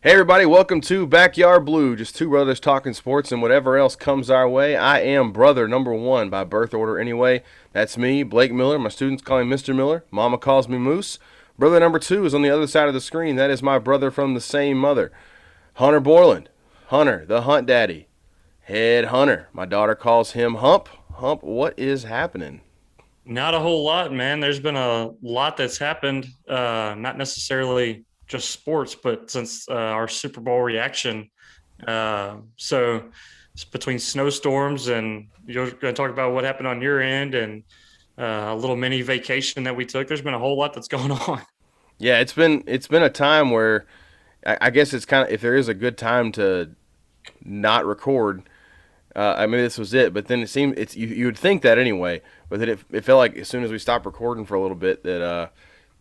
Hey everybody, welcome to Backyard Blue, just two brothers talking sports and whatever else comes our way. I am brother number one by birth order anyway. That's me, Blake Miller. My students call me Mr. Miller. Mama calls me Moose. Brother number two is on the other side of the screen. That is my brother from the same mother, Hunter Borland. Hunter, the Hunt Daddy. Head Hunter. My daughter calls him Hump. Hump, what is happening? Not a whole lot, man. There's been a lot that's happened, not necessarily just sports, but since our Super Bowl reaction. So it's between snowstorms and you're going to talk about what happened on your end and a little mini vacation that we took. There's been a whole lot that's going on. Yeah, it's been a time where I guess it's kind of, if there is a good time to not record. I mean, this was it, but then it seemed you would think that anyway, but then it felt like as soon as we stopped recording for a little bit that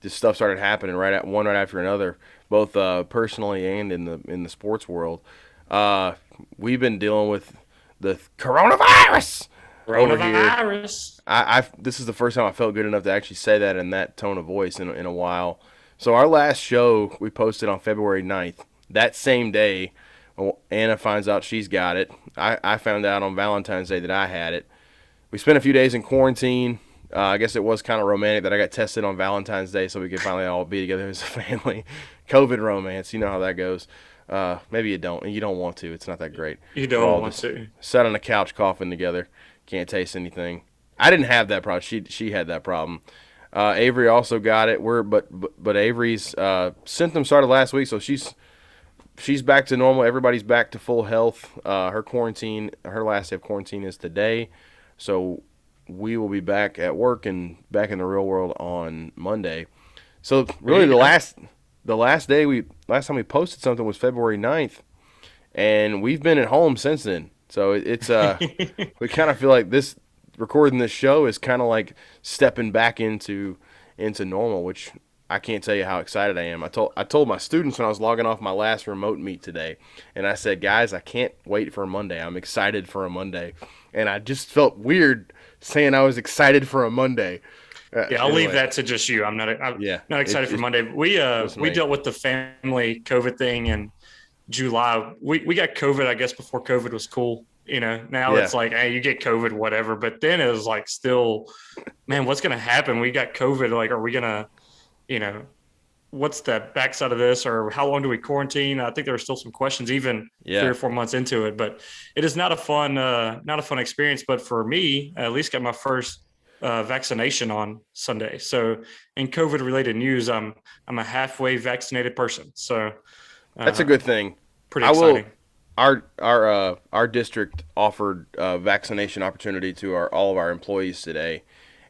this stuff started happening right after another, both personally and in the sports world. We've been dealing with the coronavirus over here. Coronavirus. I this is the first time I felt good enough to actually say that in that tone of voice in a while. So our last show we posted on February 9th. That same day, Anna finds out she's got it. I found out on Valentine's Day that I had it. We spent a few days in quarantine. I guess it was kind of romantic that I got tested on Valentine's Day so we could finally all be together as a family. COVID romance, you know how that goes. Maybe you don't. You don't want to. It's not that great. You We're don't all want just to. sat on the couch coughing together. Can't taste anything. I didn't have that problem. She had that problem. Avery also got it. But Avery's symptoms started last week, so she's back to normal. Everybody's back to full health. Her last day of quarantine is today. So we will be back at work and back in the real world on Monday. So really last time we posted something was February 9th, and we've been at home since then. So it's we kind of feel like this recording this show is kind of like stepping back into normal, which I can't tell you how excited I am. I told my students when I was logging off my last remote meet today, and I said, guys, I can't wait for a Monday. I'm excited for a Monday, and I just felt weird saying I was excited for a Monday. Yeah, I'll leave Anyway, that to just you. I'm yeah, not excited for Monday. We me. dealt with the family COVID thing in July. We got COVID, I guess, before COVID was cool. Now Yeah, it's like, hey, you get COVID, whatever. But then it was like, still, man, what's gonna happen? We got COVID. Like, are we gonna, you know, what's the backside of this, or how long do we quarantine? I think there are still some questions, even three yeah. or 4 months into it. But it is not a fun experience. But for me, I at least got my first vaccination on Sunday. So in COVID related news, I'm a halfway vaccinated person. So That's a uh, good thing. pretty I will. exciting. Our district offered vaccination opportunity to all of our employees today,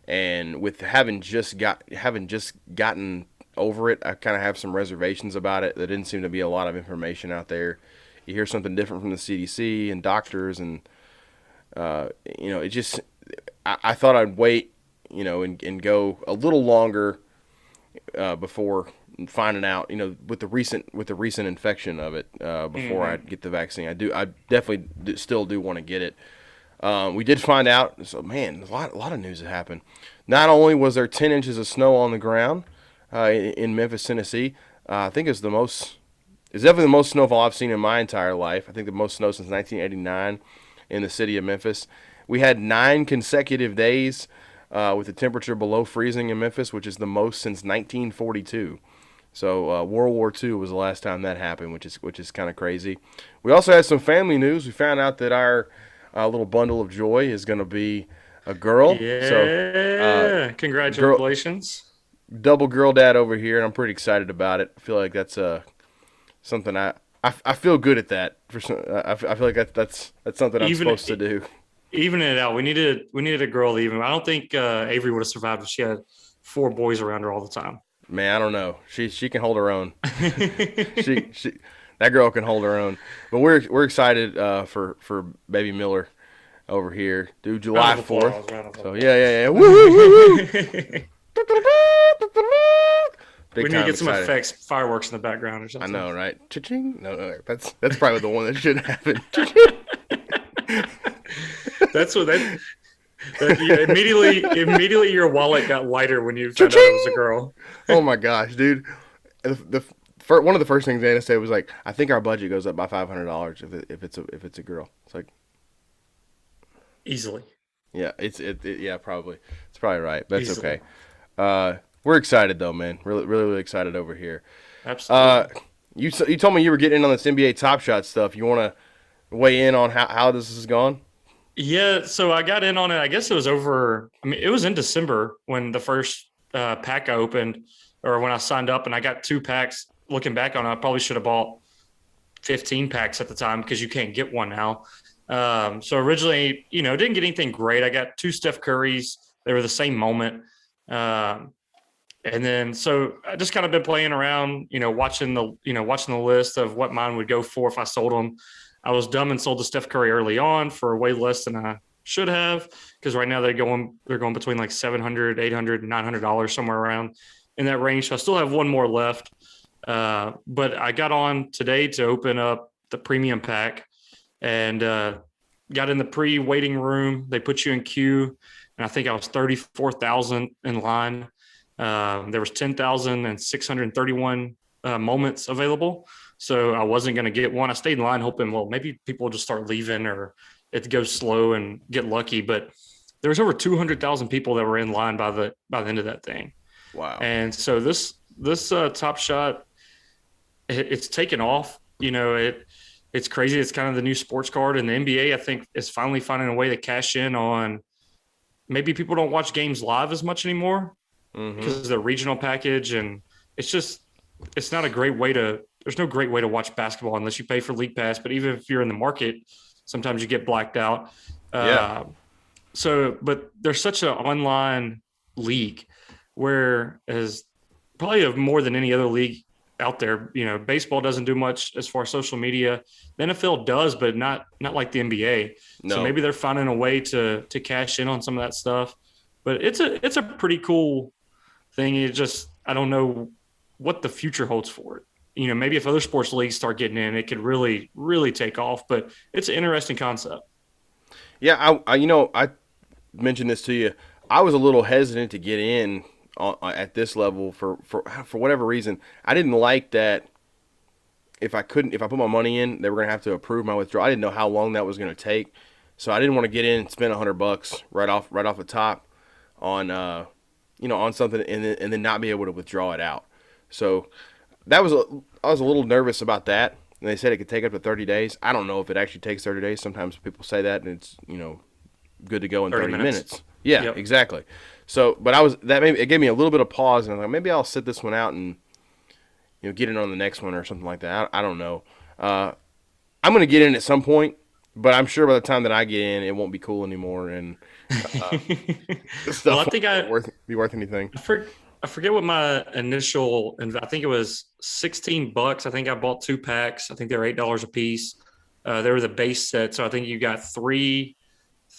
and with having just gotten over it, I kind of have some reservations about it. There didn't seem to be a lot of information out there. You hear something different from the CDC and doctors, and it just I thought I'd wait, and go a little longer before finding out, with the recent infection of it, before I Hmm. get the vaccine. I definitely still do want to get it. We did find out. So man, a lot of news that happened. Not only was there 10 inches of snow on the ground in Memphis, Tennessee, I think it's definitely the most snowfall I've seen in my entire life. I think the most snow since 1989 in the city of Memphis. We had 9 consecutive days with the temperature below freezing in Memphis, which is the most since 1942. So World War II was the last time that happened, which is kind of crazy. We also had some family news. We found out that our little bundle of joy is going to be a girl. So Yeah. girl, Congratulations. double girl dad over here, and I'm pretty excited about it. I feel like that's something I feel good at that. I feel like that's something I'm Even supposed to do. even it out. We needed a girl to even. I don't think Avery would have survived if she had four boys around her all the time. Man, I don't know. She can hold her own. She that girl can hold her own. But we're excited for baby Miller over here, due Round July of 4th. applause. Round of So applause. yeah. Woo woo woo woo. We Big need to time get some excited. effects, fireworks in the background or I something. know, right? Cha-ching. No, that's probably the one that should happen. That's what that you immediately your wallet got lighter when you found out it was a Cha-ching. girl. Oh my gosh, dude. The one of the first things Anna said was like, "I think our budget goes up by $500 if it's a girl." It's like, Easily. yeah, yeah, probably. It's probably right. That's Easily. okay. We're excited though, man. Really excited over here. Absolutely. You told me you were getting in on this NBA Top Shot stuff. You want to weigh in on how this has gone? Yeah, so I got in on it. I guess it was over. I mean, it was in December when the first pack I opened, or when I signed up, and I got 2 packs. Looking back on it, I probably should have bought 15 packs at the time because you can't get one now. So originally, didn't get anything great. I got 2 Steph Currys. They were the same moment. Um, and then so I just kind of been playing around, watching the list of what mine would go for if I sold them. I was dumb and sold the Steph Curry early on for way less than I should have, because right now they're going between like $700, $800, $900 somewhere around in that range. So I still have one more left. But I got on today to open up the premium pack and got in the pre-waiting room. They put you in queue, and I think I was 34,000 in line. There was 10,631 moments available. So I wasn't going to get one. I stayed in line hoping, well, maybe people will just start leaving or it goes slow and get lucky. But there was over 200,000 people that were in line by the end of that thing. Wow. And so this Top Shot, it's taken off. It's crazy. It's kind of the new sports card, and the NBA, I think, is finally finding a way to cash in on. Maybe people don't watch games live as much anymore because of the regional package, and it's not a great way to. There's no great way to watch basketball unless you pay for League Pass. But even if you're in the market, sometimes you get blacked out. Yeah. But there's such an online league, whereas probably of more than any other league out there, baseball doesn't do much as far as social media. The NFL does, but not like the NBA. No. So maybe they're finding a way to cash in on some of that stuff. But it's a pretty cool thing. I don't know what the future holds for it. Maybe if other sports leagues start getting in, it could really, really take off. But it's an interesting concept. Yeah, I mentioned this to you. I was a little hesitant to get in at this level for whatever reason. I didn't like that if I put my money in, they were going to have to approve my withdrawal. I didn't know how long that was going to take, so I didn't want to get in and spend $100 right off the top on on something and then not be able to withdraw it out. So I was a little nervous about that. And they said it could take up to 30 days. I don't know if it actually takes 30 days. Sometimes people say that, and it's good to go in 30 minutes. Yeah, yep. Exactly. So, but it gave me a little bit of pause, and I'm like, maybe I'll sit this one out and get in on the next one or something like that. I don't know. I'm going to get in at some point, but I'm sure by the time that I get in, it won't be cool anymore, and well, I think won't be worth anything. I forget what my initial, and I think it was $16. I think I bought 2 packs. I think they were $8 a piece. They were the base set, so I think you got three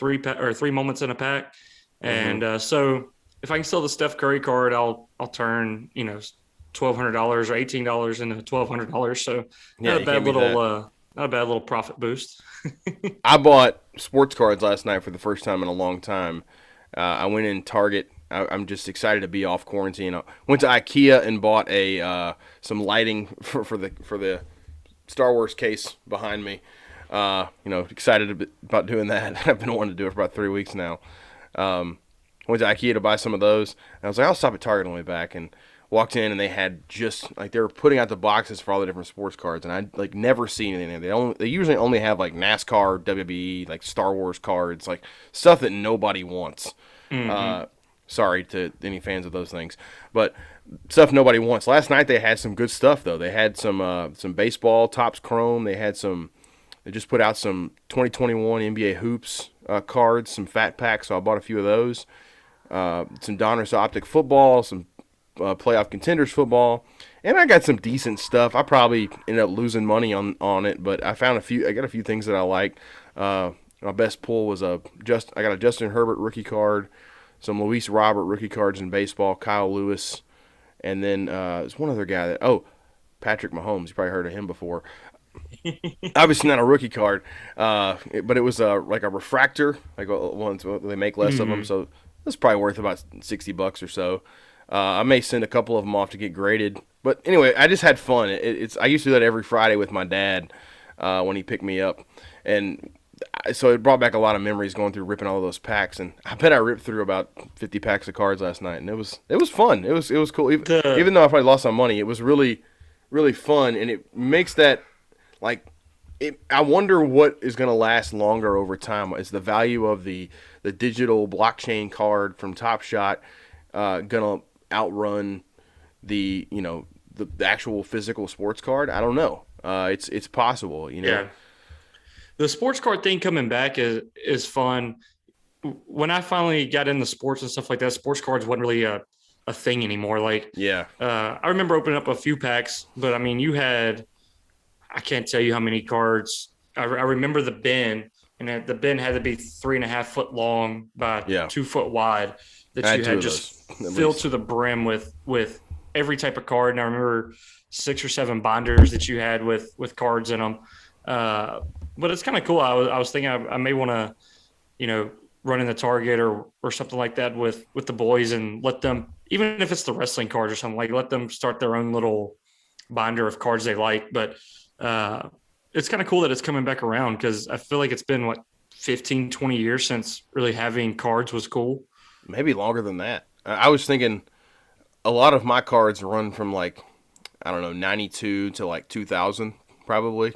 moments in a pack. And so if I can sell the Steph Curry card, I'll turn $1,200 or $18 into $1,200. So not a bad little profit boost. I bought sports cards last night for the first time in a long time. I went in Target. I'm just excited to be off quarantine. I went to IKEA and bought some lighting for the Star Wars case behind me. Excited about doing that. I've been wanting to do it for about 3 weeks now. Went to IKEA to buy some of those. And I was like, I'll stop at Target on the way back. And walked in, and they had they were putting out the boxes for all the different sports cards, and I never seen anything there. They usually only have like NASCAR, WWE, like Star Wars cards, like stuff that nobody wants. Sorry to any fans of those things, but stuff nobody wants. Last night they had some good stuff though. They had some baseball Topps Chrome. They just put out some 2021 NBA hoops cards, some fat packs. So I bought a few of those. Some Donruss Optic football, some playoff contenders football, and I got some decent stuff. I probably ended up losing money on it, but I got a few things that I like. My best pull was I got a Justin Herbert rookie card, some Luis Robert rookie cards in baseball, Kyle Lewis, and then there's one other guy Patrick Mahomes. You probably heard of him before. Obviously not a rookie card, but it was like a refractor, like ones they make less of them, so it's probably worth about $60 or so. I may send a couple of them off to get graded, But anyway, I just had fun. I used to do that every Friday with my dad when he picked me up, and so it brought back a lot of memories going through ripping all of those packs. And I bet I ripped through about 50 packs of cards last night, and it was fun. It was cool. Even though I probably lost some money, it was really really fun, and it makes that like. I wonder what is going to last longer over time. Is the value of the digital blockchain card from Top Shot going to outrun the actual physical sports card? I don't know. It's possible. Yeah. The sports card thing coming back is fun. When I finally got into sports and stuff like that, sports cards wasn't really a thing anymore. Like, I remember opening up a few packs, but I mean, you had. I can't tell you how many cards. I remember the bin, and the bin had to be 3.5 foot long by 2 foot wide that you had just filled to the brim with every type of card. And I remember 6 or 7 binders that you had with cards in them. But it's kind of cool. I was thinking I may want to, run in the Target or something like that with the boys and let them, even if it's the wrestling cards or something, like let them start their own little binder of cards they like. But it's kind of cool that it's coming back around because I feel like it's been 15, 20 years since really having cards was cool. Maybe longer than that. I was thinking a lot of my cards run from 92 to 2000 probably.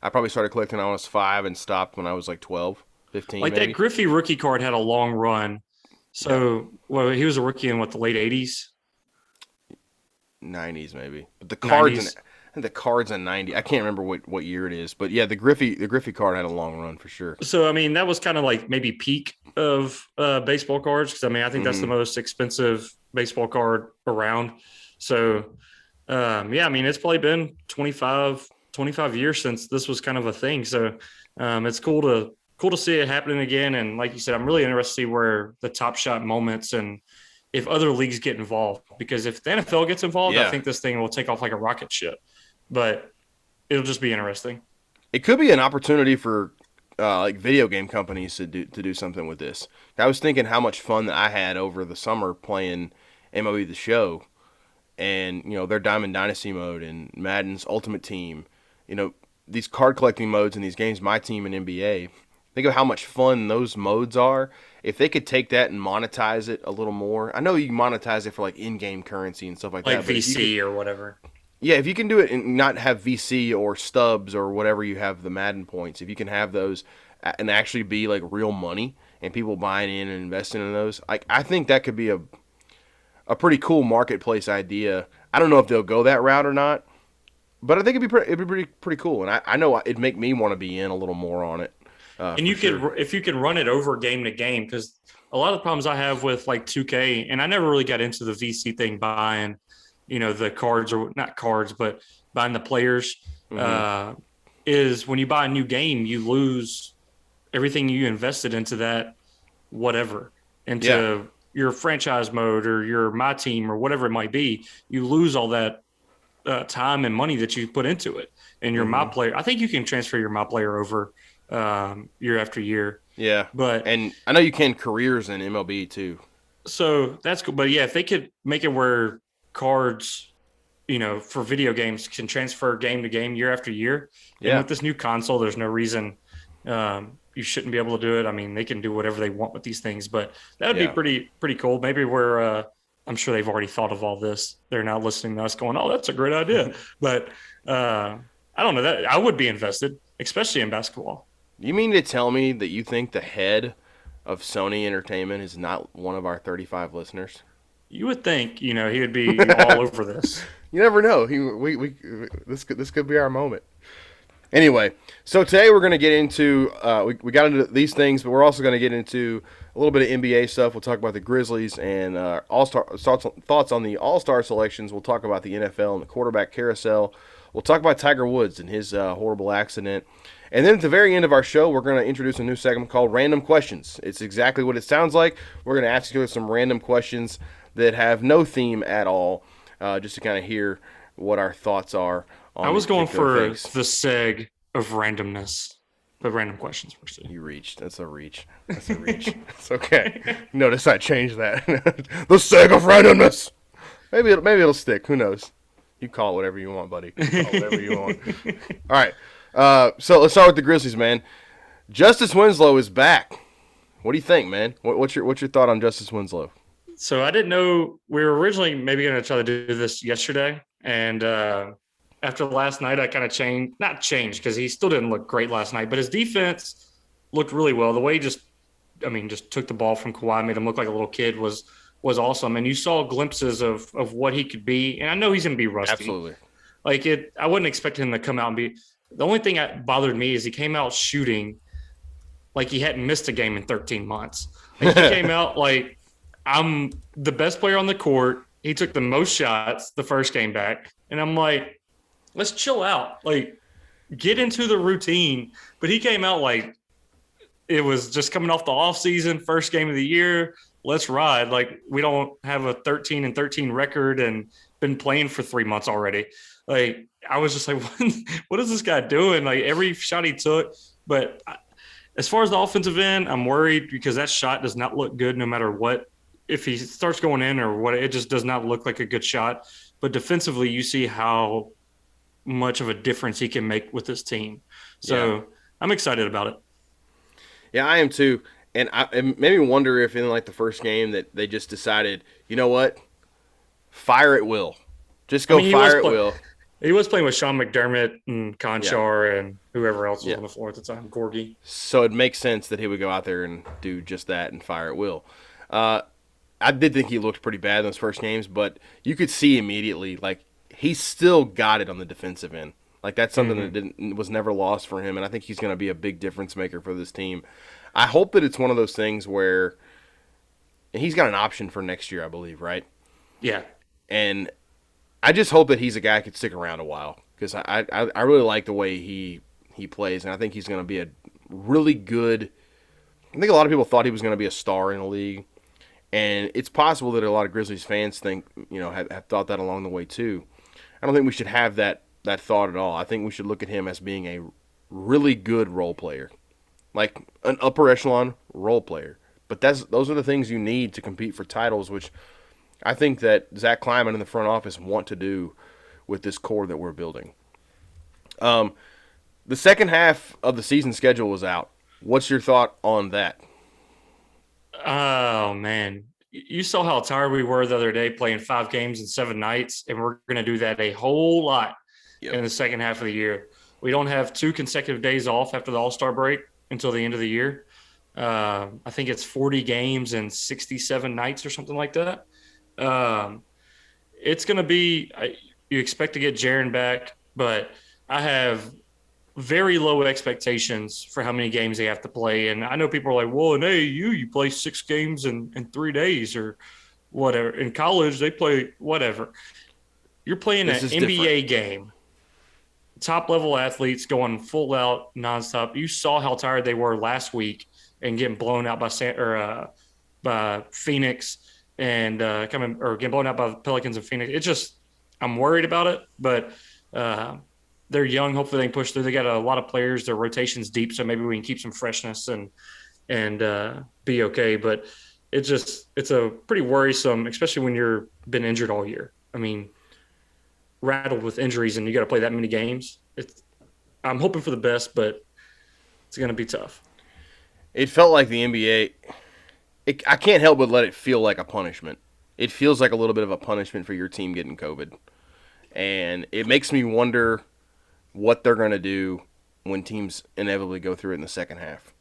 I probably started collecting when I was 5 and stopped when I was 12, 15 maybe. That Griffey rookie card had a long run. So he was a rookie in the late 80s? 90s maybe. But the cards the cards in 90. I can't remember what year it is, but yeah, the Griffey card had a long run for sure. So I mean, that was kind of maybe peak of baseball cards because I mean, I think that's the most expensive baseball card around. So I mean, it's probably been 25 years since this was kind of a thing. So it's cool to see it happening again. And like you said, I'm really interested to see where the Top Shot moments and if other leagues get involved, because if the NFL gets involved, I think this thing will take off like a rocket ship. But it'll just be interesting. It could be an opportunity for video game companies to do something with this. I was thinking how much fun that I had over the summer playing MLB The Show, and their Diamond Dynasty mode and Madden's Ultimate Team. These card collecting modes in these games, My Team and NBA. Think of how much fun those modes are. If they could take that and monetize it a little more. I know you can monetize it for in-game currency and stuff like that. Like VC or whatever. Yeah, if you can do it and not have VC or stubs or whatever you have the Madden points, if you can have those and actually be real money and people buying in and investing in those, I think that could be a pretty cool marketplace idea. I don't know if they'll go that route or not, but I think it'd be pretty cool. And I know it'd make me want to be in a little more on it. And if you could run it over game to game, because a lot of the problems I have with 2K, and I never really got into the VC thing buying, the cards or not cards, but buying the players, is when you buy a new game, you lose everything you invested into that, into your franchise mode or your My Team or whatever it might be. You lose all that time and money that you put into it. And your My Player, I think you can transfer your My Player over year after year. Yeah. And I know you can careers in MLB too. So that's cool. But yeah, if they could make it where cards, for video games can transfer game to game year after year. And with this new console, there's no reason you shouldn't be able to do it. I mean, they can do whatever they want with these things, but that would be pretty cool. Maybe I'm sure they've already thought of all this. They're now listening to us going, oh, that's a great idea. But I don't know, that I would be invested, especially in basketball. You mean to tell me that you think the head of Sony Entertainment is not one of our 35 listeners? You would think, he would be all over this. You never know. This could be our moment. Anyway, so today we're going to get into we got into these things, but we're also going to get into a little bit of NBA stuff. We'll talk about the Grizzlies and thoughts on the All-Star selections. We'll talk about the NFL and the quarterback carousel. We'll talk about Tiger Woods and his horrible accident. And then at the very end of our show, we're going to introduce a new segment called Random Questions. It's exactly what it sounds like. We're going to ask you some random questions that have no theme at all, just to kind of hear what our thoughts are on I was going for things. The seg of randomness, but random questions first. You reached. That's a reach. It's okay. Notice I changed that. The seg of randomness. Maybe it'll stick. Who knows? You call it whatever you want, buddy. You call it whatever you want. All right. So let's start with the Grizzlies, man. Justice Winslow is back. What do you think, man? What's your thought on Justice Winslow? So I didn't know we were originally maybe going to try to do this yesterday, and after last night, I kind of not changed because he still didn't look great last night, but his defense looked really well. The way he just took the ball from Kawhi, made him look like a little kid was awesome. And you saw glimpses of what he could be. And I know he's going to be rusty. Absolutely. I wouldn't expect him to come out and be – the only thing that bothered me is he came out shooting like he hadn't missed a game in 13 months. Like he came out like, I'm the best player on the court. He took the most shots the first game back. And I'm like, let's chill out. Like, get into the routine. But he came out like it was just coming off the offseason, first game of the year. Let's ride. Like, we don't have a 13-13 record and been playing for 3 months already. Like, I was just like, what is this guy doing? Like, every shot he took. But as far as the offensive end, I'm worried because that shot does not look good no matter what. If he starts going in or what, it just does not look like a good shot. But defensively, you see how much of a difference he can make with this team. So yeah. I'm excited about it. Yeah, I am too. And it made me wonder if in like the first game that they just decided, you know what, fire at will. Just go fire at will. He was playing with Sean McDermott and Conchar and whoever else was on the floor at the time, Gorgie. So it makes sense that he would go out there and do just that and fire at will. I did think he looked pretty bad in those first games, but you could see immediately, like, he still got it on the defensive end. Like, that's something that was never lost for him, and I think he's going to be a big difference maker for this team. I hope that it's one of those things where he's got an option for next year, I believe, right? Yeah. And I just hope that he's a guy who could stick around a while because I really like the way he plays, and I think he's going to be a really good – I think a lot of people thought he was going to be a star in the league. And it's possible that a lot of Grizzlies fans think, have thought that along the way too. I don't think we should have that thought at all. I think we should look at him as being a really good role player, like an upper echelon role player. But those are the things you need to compete for titles, which I think that Zach Kleiman and the front office want to do with this core that we're building. The second half of the season schedule was out. What's your thought on that? Oh, man. You saw how tired we were the other day playing 5 games in 7 nights, and we're going to do that a whole lot in the second half of the year. We don't have 2 consecutive days off after the All-Star break until the end of the year. I think it's 40 games and 67 nights or something like that. It's going to be – you expect to get Jaren back, but I have – very low expectations for how many games they have to play. And I know people are like, well, in AAU, you play 6 games in 3 days or whatever. In college, they play whatever. You're playing an NBA game. Top-level athletes going full out nonstop. You saw how tired they were last week and getting blown out by Phoenix and getting blown out by the Pelicans and Phoenix. It's just I'm worried about it, but they're young. Hopefully they can push through. They got a lot of players. Their rotation's deep, so maybe we can keep some freshness and be okay. But it's a pretty worrisome, especially when you're been injured all year. I mean, rattled with injuries, and you got to play that many games. I'm hoping for the best, but it's going to be tough. It felt like the NBA. I can't help but let it feel like a punishment. It feels like a little bit of a punishment for your team getting COVID, and it makes me wonder what they're going to do when teams inevitably go through it in the second half.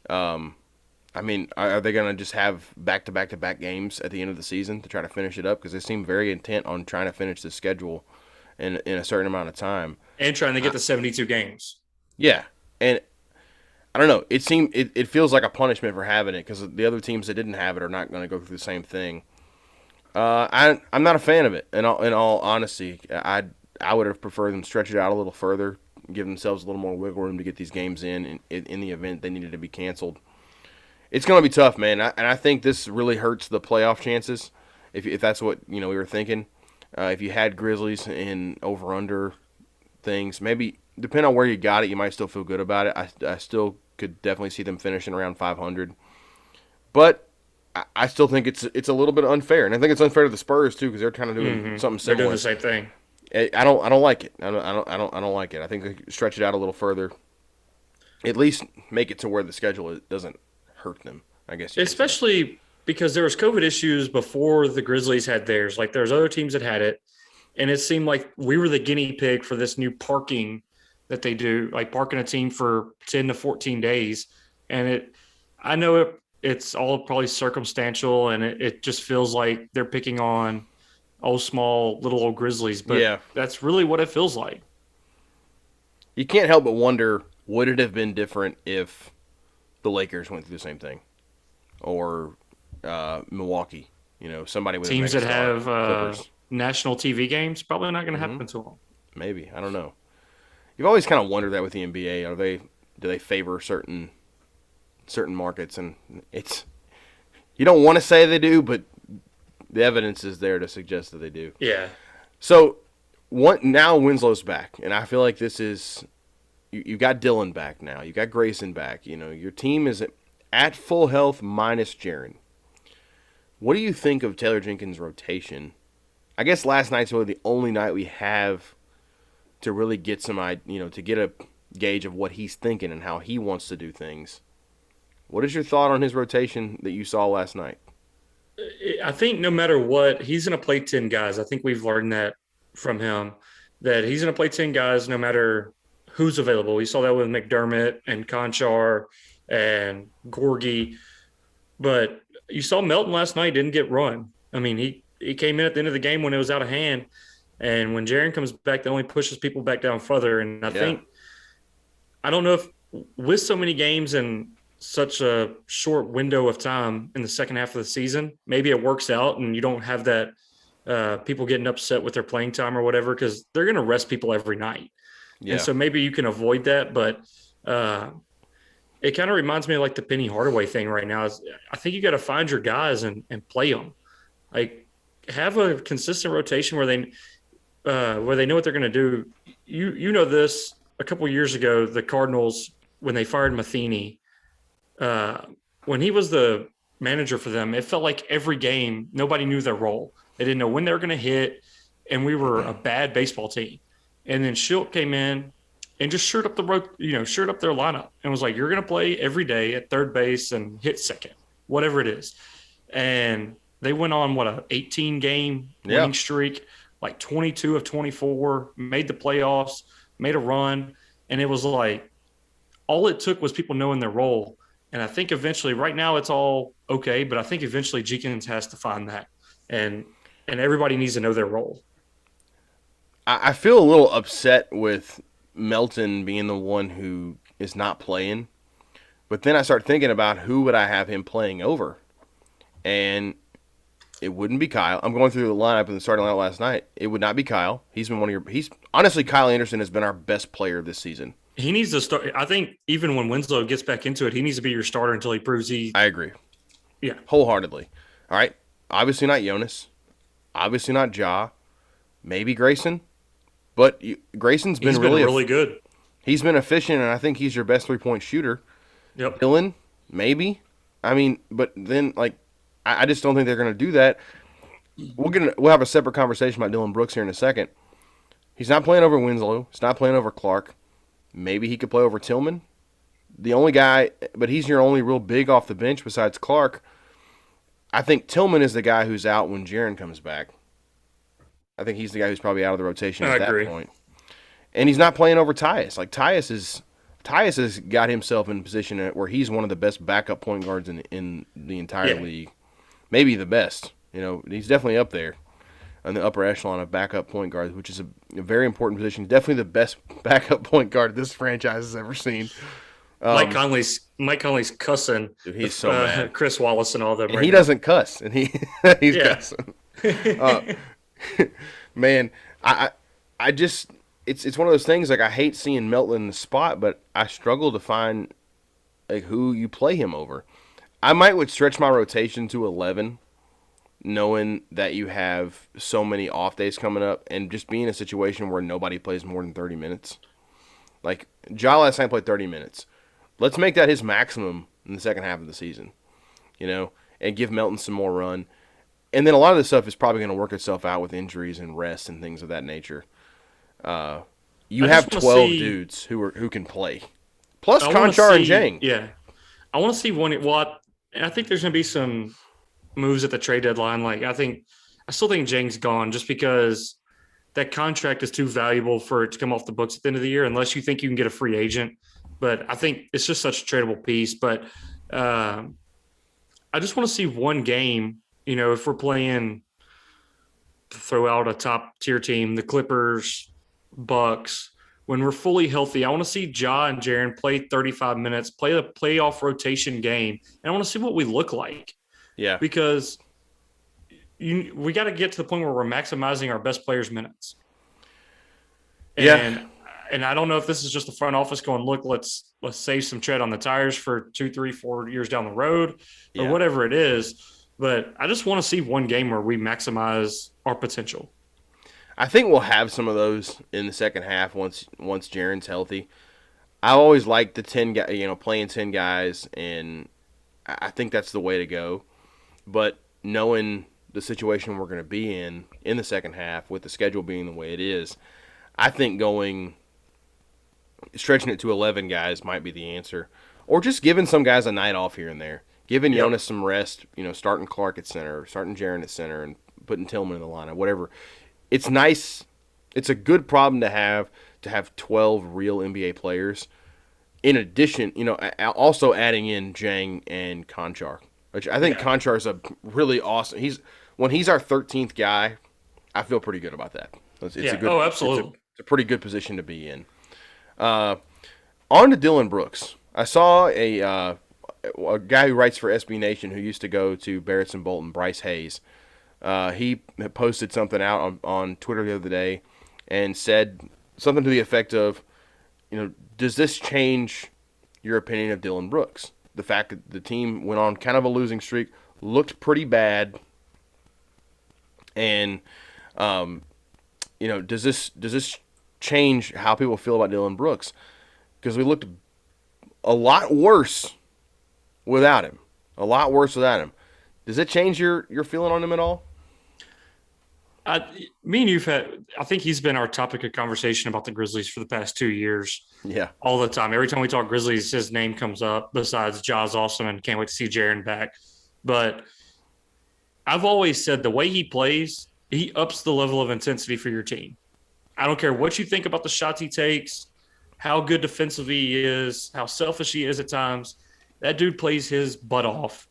I mean, are they going to just have back-to-back-to-back games at the end of the season to try to finish it up? Because they seem very intent on trying to finish the schedule in a certain amount of time. And trying to get to 72 games. Yeah. And I don't know. It feels like a punishment for having it because the other teams that didn't have it are not going to go through the same thing. I'm not a fan of it, in all honesty. I would have preferred them to stretch it out a little further, give themselves a little more wiggle room to get these games in the event they needed to be canceled. It's going to be tough, man, and I think this really hurts the playoff chances, if that's what we were thinking. If you had Grizzlies in over-under things, maybe depending on where you got it, you might still feel good about it. I still could definitely see them finishing around 500. But I still think it's a little bit unfair, and I think it's unfair to the Spurs, too, because they're kind of doing something similar. They're doing the same thing. I don't like it. I don't like it. I think they could stretch it out a little further. At least make it to where the schedule doesn't hurt them. I guess you could say. Especially because there was COVID issues before the Grizzlies had theirs. Like there's other teams that had it, and it seemed like we were the guinea pig for this new parking that they do, like parking a team for 10 to 14 days. And I know it's all probably circumstantial, and it just feels like they're picking on small little old Grizzlies, but Yeah. that's really what it feels like. You can't help but wonder, would it have been different if the Lakers went through the same thing, or Milwaukee? Somebody with Teams a that megastar, have Clippers. national TV games probably not going to Mm-hmm. happen to them. Maybe, I don't know. You've always kind of wondered that with the NBA. Do they favor certain markets? And it's you don't want to say they do, but the evidence is there to suggest that they do. Yeah. So now Winslow's back, and I feel like this is you got Dillon back now. You got Grayson back. Your team is at full health minus Jaren. What do you think of Taylor Jenkins' rotation? I guess last night's really the only night we have to really get to get a gauge of what he's thinking and how he wants to do things. What is your thought on his rotation that you saw last night? I think no matter what, he's going to play 10 guys. I think we've learned that from him, that he's going to play 10 guys no matter who's available. We saw that with McDermott and Conchar and Gorgie. But you saw Melton last night didn't get run. I mean, he came in at the end of the game when it was out of hand. And when Jaren comes back, that only pushes people back down further. And I don't know if with so many games and such a short window of time in the second half of the season, maybe it works out and you don't have that people getting upset with their playing time or whatever, because they're going to rest people every night. Yeah. And so maybe you can avoid that. But it kind of reminds me of like the Penny Hardaway thing right now. I think you got to find your guys and play them. Like have a consistent rotation where they know what they're going to do. You know this, a couple of years ago, the Cardinals, when they fired Matheny, when he was the manager for them, it felt like every game, nobody knew their role. They didn't know when they were going to hit, and we were a bad baseball team. And then Schilt came in and just shored up their lineup and was like, you're going to play every day at third base and hit second, whatever it is. And they went on, a 18-game winning streak, like 22 of 24, made the playoffs, made a run. And it was like all it took was people knowing their role. And I think eventually, right now it's all okay, but I think eventually Jenkins has to find that. And everybody needs to know their role. I feel a little upset with Melton being the one who is not playing. But then I start thinking about who would I have him playing over. And it wouldn't be Kyle. I'm going through the lineup in the starting lineup last night. It would not be Kyle. Honestly, Kyle Anderson has been our best player this season. He needs to start. I think even when Winslow gets back into it, he needs to be your starter until he proves I agree. Yeah. Wholeheartedly. All right. Obviously not Jonas. Obviously not Ja. Maybe Grayson. But Grayson's been really good. He's been efficient, and I think he's your best three-point shooter. Yep. Dillon, maybe. I mean, but then, I just don't think they're going to do that. We'll have a separate conversation about Dillon Brooks here in a second. He's not playing over Winslow. He's not playing over Clark. Maybe he could play over Tillman. The only guy, but he's your only real big off the bench besides Clark. I think Tillman is the guy who's out when Jaren comes back. I think he's the guy who's probably out of the rotation at that point. And he's not playing over Tyus. Tyus has got himself in a position where he's one of the best backup point guards in the entire league. Maybe the best. He's definitely up there on the upper echelon of backup point guards, which is a very important position. Definitely the best backup point guard this franchise has ever seen. Mike Conley's cussing. Dude, he's so mad. Chris Wallace and all them. And he doesn't cuss, and he's cussing. Man, I just it's one of those things. I hate seeing Melton in the spot, but I struggle to find who you play him over. I would stretch my rotation to 11, knowing that you have so many off days coming up, and just be in a situation where nobody plays more than 30 minutes. Ja last night played 30 minutes. Let's make that his maximum in the second half of the season, and give Melton some more run. And then a lot of this stuff is probably going to work itself out with injuries and rest and things of that nature. You I have just want to 12 see. dudes who can play, plus I want to Conchar and see. Jang. Yeah, I want to see one. What and I think there's going to be some moves at the trade deadline. Like I still think Jang's gone just because that contract is too valuable for it to come off the books at the end of the year, unless you think you can get a free agent. But I think it's just such a tradable piece. But um, I just want to see one game. If we're playing, throw out a top tier team, the Clippers, Bucks. When we're fully healthy, I want to see Ja and Jaren play 35 minutes, play the playoff rotation game, and I want to see what we look like Yeah, because we got to get to the point where we're maximizing our best players' minutes. yeah, And I don't know if this is just the front office going, look, let's save some tread on the tires for 2, 3, 4 years down the road, or yeah. whatever it is. But I just want to see one game where we maximize our potential. I think we'll have some of those in the second half once Jaren's healthy. I always like the 10 guy, playing 10 guys, and I think that's the way to go. But knowing the situation we're going to be in the second half, with the schedule being the way it is, I think stretching it to 11 guys might be the answer, or just giving some guys a night off here and there, giving Yep. Jonas some rest. Starting Clark at center, starting Jaren at center, and putting Tillman in the lineup. Whatever. It's nice. It's a good problem to have 12 real NBA players. In addition, also adding in Jang and Conchar, which I think Yeah. Conchar is a really awesome. When he's our 13th guy, I feel pretty good about that. It's a Yeah. good. Oh, It's a, absolutely. it's a pretty good position to be in. Uh, on to Dillon Brooks. I saw a guy who writes for SB Nation who used to go to Barrett's and Bolton, Bryce Hayes. He had posted something out on Twitter the other day and said something to the effect of, does this change your opinion of Dillon Brooks? The fact that the team went on kind of a losing streak, looked pretty bad, and does this change how people feel about Dillon Brooks? Because we looked a lot worse without him. A lot worse without him. Does it change your feeling on him at all? Me and you've had, I think he's been our topic of conversation about the Grizzlies for the past 2 years, Yeah. all the time. Every time we talk Grizzlies, his name comes up. Besides, Ja's awesome, and can't wait to see Jaren back. But I've always said the way he plays, he ups the level of intensity for your team. I don't care what you think about the shots he takes, how good defensively he is, how selfish he is at times. That dude plays his butt off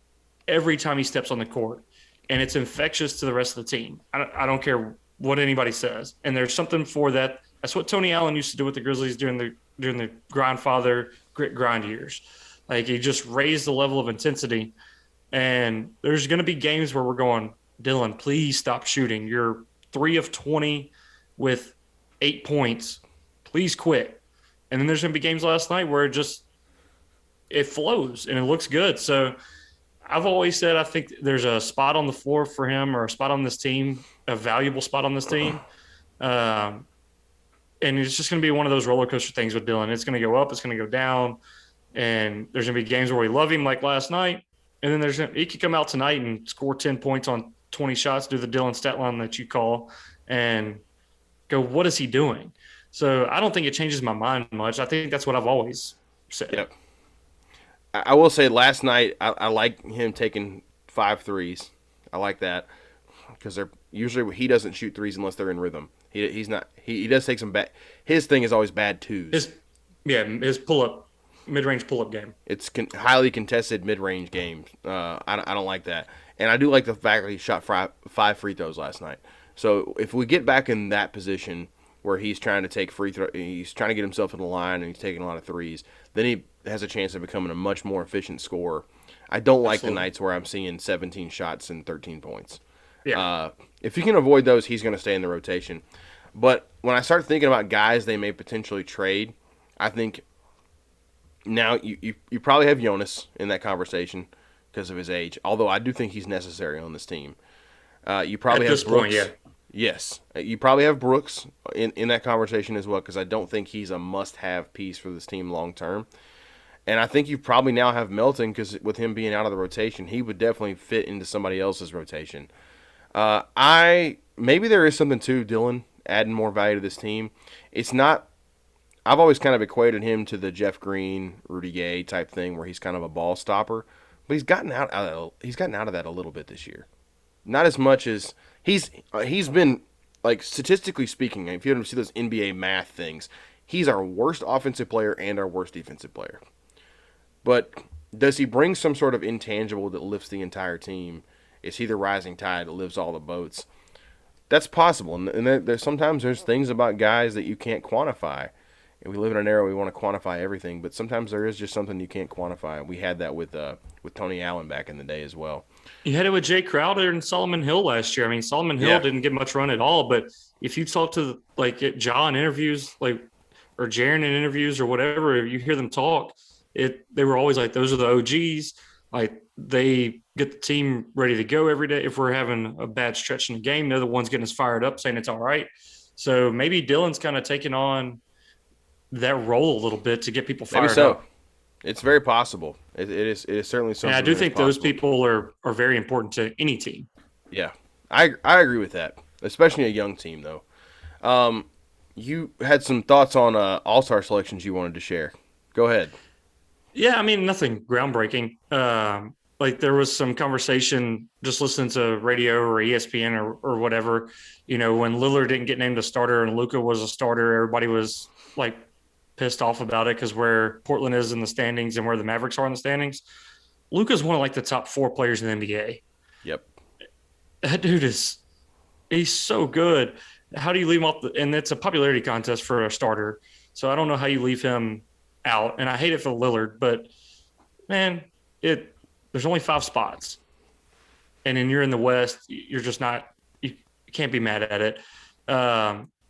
every time he steps on the court, and it's infectious to the rest of the team. I don't care what anybody says, and there's something for that. That's what Tony Allen used to do with the Grizzlies during the grandfather grit grind years. Like, he just raised the level of intensity, and there's going to be games where we're going, Dillon, please stop shooting. You're 3 of 20 with 8 points. Please quit. And then there's going to be games last night where it flows and it looks good. So I've always said I think there's a spot on the floor for him, or a spot on this team, a valuable spot on this team. Um, and it's just going to be one of those roller coaster things with Dillon. It's going to go up, it's going to go down, and there's going to be games where we love him like last night, and then he could come out tonight and score 10 points on 20 shots, do the Dillon stat line that you call, and go, what is he doing? So I don't think it changes my mind much. I think that's what I've always said. Yep. I will say last night I like him taking 5 threes. I like that because they're usually he doesn't shoot threes unless they're in rhythm. He's not he does take some bad. His thing is always bad twos. His mid-range pull-up game. It's highly contested mid-range games. I don't like that, and I do like the fact that he shot 5 free throws last night. So if we get back in that position where he's trying to take free throw, he's trying to get himself in the line, and he's taking a lot of threes, then he has a chance of becoming a much more efficient scorer. I don't like the nights where I'm seeing 17 shots and 13 points. Yeah. If you can avoid those, he's going to stay in the rotation. But when I start thinking about guys they may potentially trade, I think now you probably have Jonas in that conversation because of his age, although I do think he's necessary on this team. You probably have Brooks. Point, yeah. Yes. You probably have Brooks in that conversation as well, because I don't think he's a must-have piece for this team long term. And I think you probably now have Melton, because with him being out of the rotation, he would definitely fit into somebody else's rotation. Maybe there is something to Dillon adding more value to this team. It's not. I've always kind of equated him to the Jeff Green, Rudy Gay type thing, where he's kind of a ball stopper, but he's gotten out of that a little bit this year. Not as much as he's been, like, statistically speaking. If you ever see those NBA math things, he's our worst offensive player and our worst defensive player. But does he bring some sort of intangible that lifts the entire team? Is he the rising tide that lifts all the boats? That's possible, and sometimes there's things about guys that you can't quantify. And we live in an era where we want to quantify everything, but sometimes there is just something you can't quantify. We had that with Tony Allen back in the day as well. You had it with Jay Crowder and Solomon Hill last year. I mean, Solomon Hill didn't get much run at all, but if you talk to Ja in interviews, or Jaren in interviews or whatever, you hear them talk, they were always like, those are the OGs. Like, they get the team ready to go every day. If we're having a bad stretch in the game, they're the ones getting us fired up, saying it's all right. So maybe Dillon's kind of taking on that role a little bit to get people fired up. It's very possible. It is certainly something. And I do think those people are very important to any team. Yeah, I agree with that, especially a young team though. You had some thoughts on all-star selections you wanted to share. Go ahead. Yeah, I mean, nothing groundbreaking. There was some conversation just listening to radio or ESPN or whatever, when Lillard didn't get named a starter and Luka was a starter, everybody was like pissed off about it because where Portland is in the standings and where the Mavericks are in the standings. Luka's one of the top 4 players in the NBA. Yep. That dude he's so good. How do you leave him off? And it's a popularity contest for a starter. So I don't know how you leave him out. And I hate it for Lillard, but man, there's only 5 spots. And then you're in the West, you're just not, you can't be mad at it.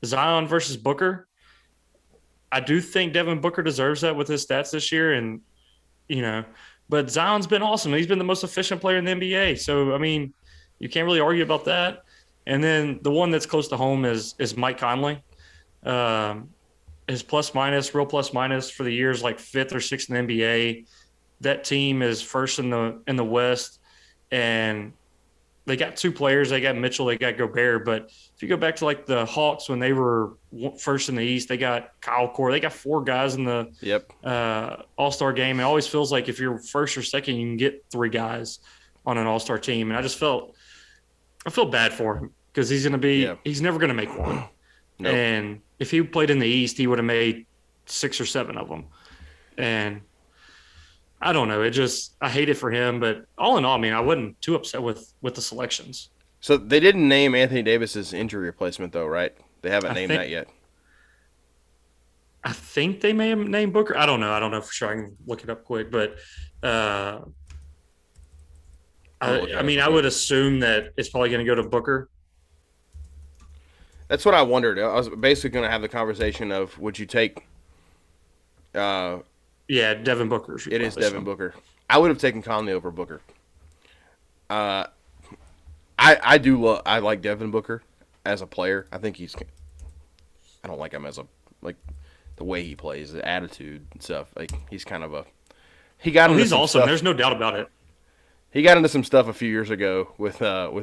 Zion versus Booker. I do think Devin Booker deserves that with his stats this year. And, but Zion's been awesome. He's been the most efficient player in the NBA. So, I mean, you can't really argue about that. And then the one that's close to home is Mike Conley. His real plus minus for the year is 5th or 6th in the NBA. That team is first in the West. And they got 2 players. They got Mitchell, they got Gobert. But if you go back to the Hawks when they were first in the East, they got Kyle Korver. They got 4 guys in the All-Star game. It always feels like if you're first or second, you can get 3 guys on an All-Star team. And I feel bad for him because he's never going to make one. Nope. And if he played in the East, he would have made 6 or 7 of them. And I don't know. I hate it for him, but all in all, I mean, I wasn't too upset with the selections. So they didn't name Anthony Davis's injury replacement, though, right? They haven't named that yet. I think they may have named Booker. I don't know for sure. I can look it up quick, but I would assume that it's probably going to go to Booker. That's what I wondered. I was basically going to have the conversation of, would you take Devin Booker. It is Devin Booker. I would have taken Conley over Booker. I like Devin Booker as a player. I think I don't like him as the way he plays, the attitude and stuff. He's kind of he's awesome. Stuff. There's no doubt about it. He got into some stuff a few years ago with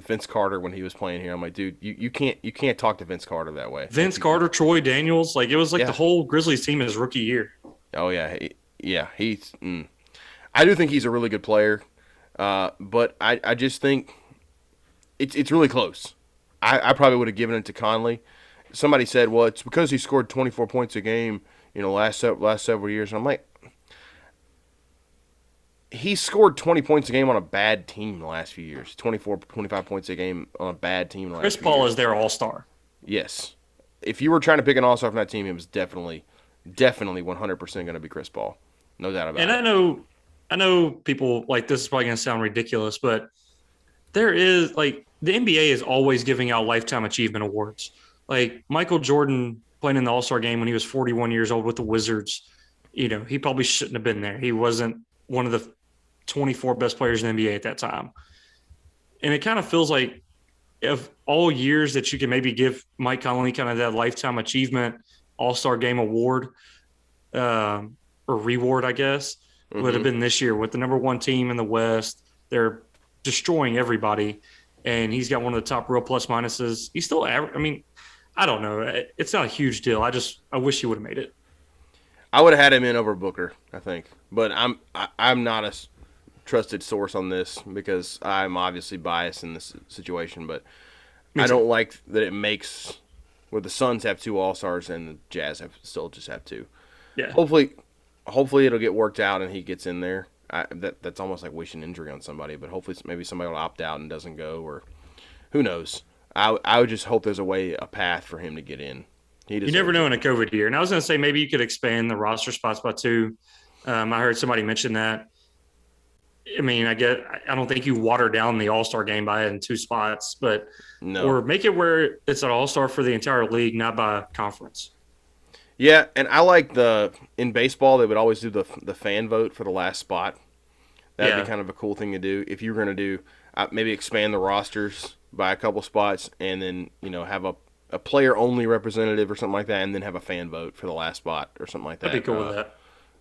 Vince Carter when he was playing here. I'm like, dude, you can't talk to Vince Carter that way. Vince Carter, Troy Daniels, it was the whole Grizzlies team his rookie year. Oh yeah. I do think he's a really good player, but I just think it's really close. I probably would have given it to Conley. Somebody said, well, it's because he scored 24 points a game, last several years. And I'm like, he scored 20 points a game on a bad team the last few years. 24, 25 points a game on a bad team the last Chris few Paul years. Is their all-star. Yes. If you were trying to pick an all-star from that team, it was definitely 100% going to be Chris Paul. No doubt about it. And I know people this is probably going to sound ridiculous, but there is the NBA is always giving out lifetime achievement awards. Michael Jordan playing in the All-Star game when he was 41 years old with the Wizards, he probably shouldn't have been there. He wasn't one of the 24 best players in the NBA at that time. And it kind of feels like of all years that you can maybe give Mike Conley kind of that lifetime achievement All-Star game award or reward, I guess, would have been this year with the number 1 team in the West. They're destroying everybody, and he's got one of the top real plus minuses. He's still average. I mean, I don't know. It's not a huge deal. I wish he would have made it. I would have had him in over Booker, I think, but I'm not a trusted source on this because I'm obviously biased in this situation. But Me I too. don't like that it makes where the Suns have two All Stars and the Jazz still just have two. Yeah. Hopefully, it'll get worked out and he gets in there. That's almost like wishing injury on somebody, but hopefully maybe somebody will opt out and doesn't go, or who knows. I would just hope there's a path for him to get in. He You never deserves know it. in a COVID year. And I was going to say maybe you could expand the roster spots by two. I heard somebody mention that. I mean, I don't think you water down the All Star game by adding two spots, but No. or make it where it's an All Star for the entire league, not by conference. Yeah, and I like in baseball they would always do the fan vote for the last spot. That'd be Yeah, kind of a cool thing to do if you were going to do maybe expand the rosters by a couple spots and then have a player only representative or something like that, and then have a fan vote for the last spot or something like I'd that. be cool with that.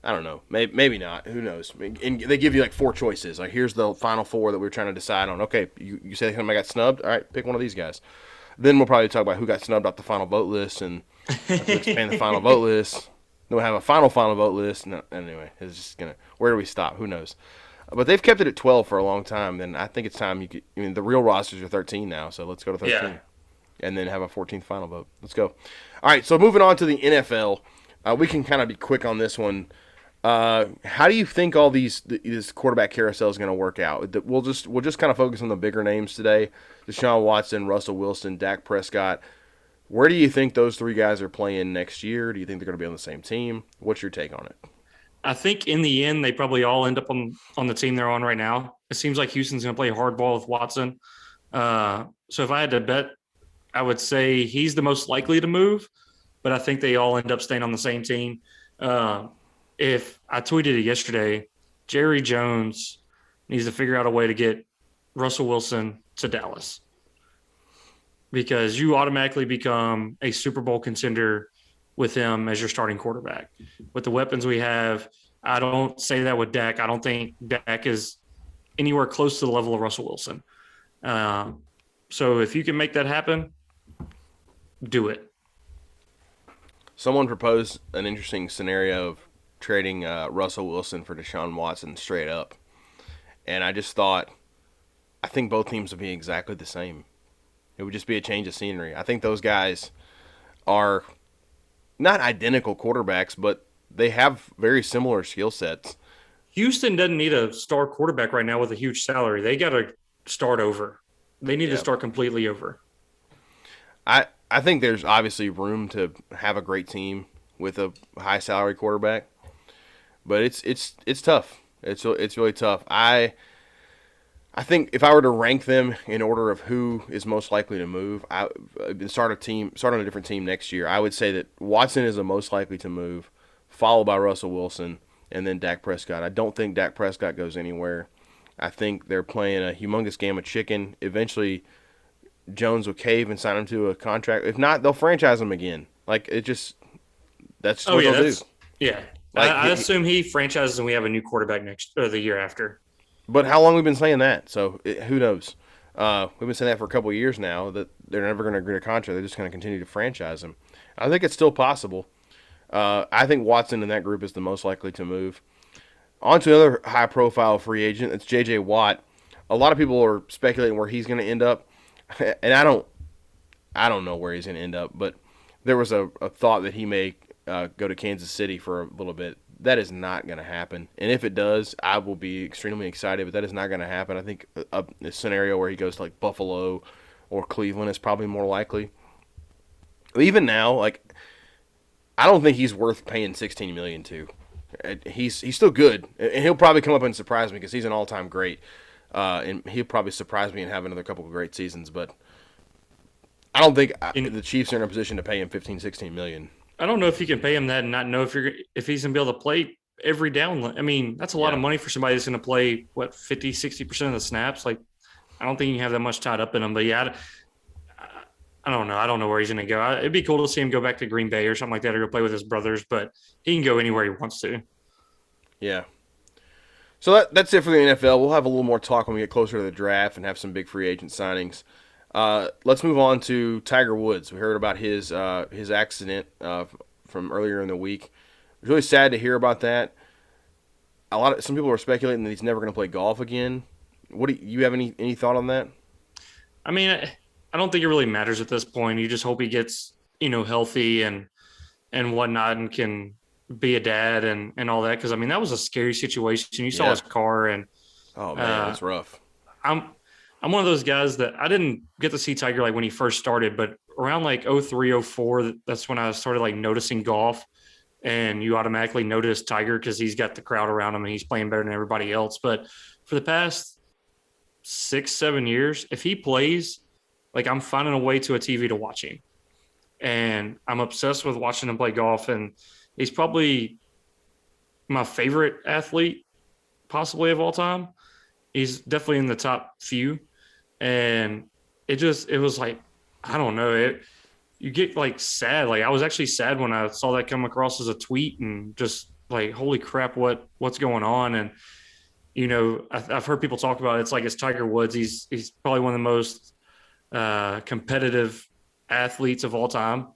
I don't know. Maybe not. Who knows? And they give you like four choices. Like, here's the final four that we're trying to decide on. Okay, you say somebody got snubbed. All right, pick one of these guys. Then we'll probably talk about who got snubbed off the final vote list and have to expand the final vote list. Then we'll have a final vote list. No, anyway, it's just gonna. Where do we stop? Who knows? But they've kept it at 12 for a long time. Then I think it's time I mean, the real rosters are 13 now, so let's go to 13. Yeah. And then have a 14th final vote. Let's go. All right, so moving on to the NFL, we can kind of be quick on this one. How do you think all this quarterback carousel is going to work out? We'll just kind of focus on the bigger names today: Deshaun Watson, Russell Wilson, Dak Prescott. Where do you think those three guys are playing next year? Do you think they're going to be on the same team? What's your take on it? I think in the end they probably all end up on the team they're on right now. It seems like Houston's going to play hardball with Watson. So if I had to bet, I would say he's the most likely to move, but I think they all end up staying on the same team. If I tweeted it yesterday, Jerry Jones needs to figure out a way to get Russell Wilson to Dallas because you automatically become a Super Bowl contender with him as your starting quarterback. With the weapons we have, I don't say that with Dak. I don't think Dak is anywhere close to the level of Russell Wilson. So if you can make that happen, do it. Someone proposed an interesting scenario of trading Russell Wilson for Deshaun Watson straight up, and I just thought, I think both teams would be exactly the same. It would just be a change of scenery. I think those guys are not identical quarterbacks, but they have very similar skill sets. Houston doesn't need a star quarterback right now with a huge salary. They got to start over. They need to Yeah. start completely over. I think there's obviously room to have a great team with a high salary quarterback, but it's tough. It's really tough. I think if I were to rank them in order of who is most likely to move, start on a different team next year, I would say that Watson is the most likely to move, followed by Russell Wilson, and then Dak Prescott. I don't think Dak Prescott goes anywhere. I think they're playing a humongous game of chicken. Eventually, Jones will cave and sign him to a contract. If not, they'll franchise him again. Like, that's Oh what yeah, they'll do. yeah. Like, I assume he franchises and we have a new quarterback next or the year after. but how long have we been saying that? So who knows? We've been saying that for a couple of years now that they're never going to agree to a contract. They're just going to continue to franchise him. I think it's still possible. I think Watson in that group is the most likely to move. On to another high-profile free agent. It's J.J. Watt. A lot of people are speculating where he's going to end up, and I don't know where he's going to end up. But there was a thought that he may go to Kansas City for a little bit. That is not going to happen. And if it does, I will be extremely excited, but that is not going to happen. I think a scenario where he goes to like Buffalo or Cleveland is probably more likely. Even now, like, I don't think he's worth paying $16 million to. He's still good, and he'll probably come up and surprise me because he's an all-time great. And he'll probably surprise me and have another couple of great seasons, but I don't think the Chiefs are in a position to pay him 15, 16 million. I don't know if you can pay him that and not know if he's going to be able to play every down. I mean, that's a lot of money for somebody that's going to play, 50, 60% of the snaps. Like, I don't think you have that much tied up in him. But, yeah, I don't know. I don't know where he's going to go. It'd be cool to see him go back to Green Bay or something like that or go play with his brothers. But he can go anywhere he wants to. Yeah. So that's it for the NFL. We'll have a little more talk when we get closer to the draft and have some big free agent signings. Let's move on to Tiger Woods. We heard about his accident from earlier in the week. It was really sad to hear about that. Some people are speculating that he's never going to play golf again. What do you have any thought on that? I mean, I don't think it really matters at this point. You just hope he gets, healthy and whatnot and can be a dad and all that. Because, I mean, that was a scary situation. You saw his car and oh, man, it's rough. I'm one of those guys that I didn't get to see Tiger like when he first started, but around like 03, 04, that's when I started like noticing golf. And you automatically notice Tiger because he's got the crowd around him and he's playing better than everybody else. But for the past 6-7 years, if he plays, like I'm finding a way to a TV to watch him. And I'm obsessed with watching him play golf. And he's probably my favorite athlete possibly of all time. He's definitely in the top few. And it was like, I don't know, you get like sad. Like I was actually sad when I saw that come across as a tweet and just like, holy crap, what's going on? And, I've heard people talk about it. It's like it's Tiger Woods. He's probably one of the most competitive athletes of all time.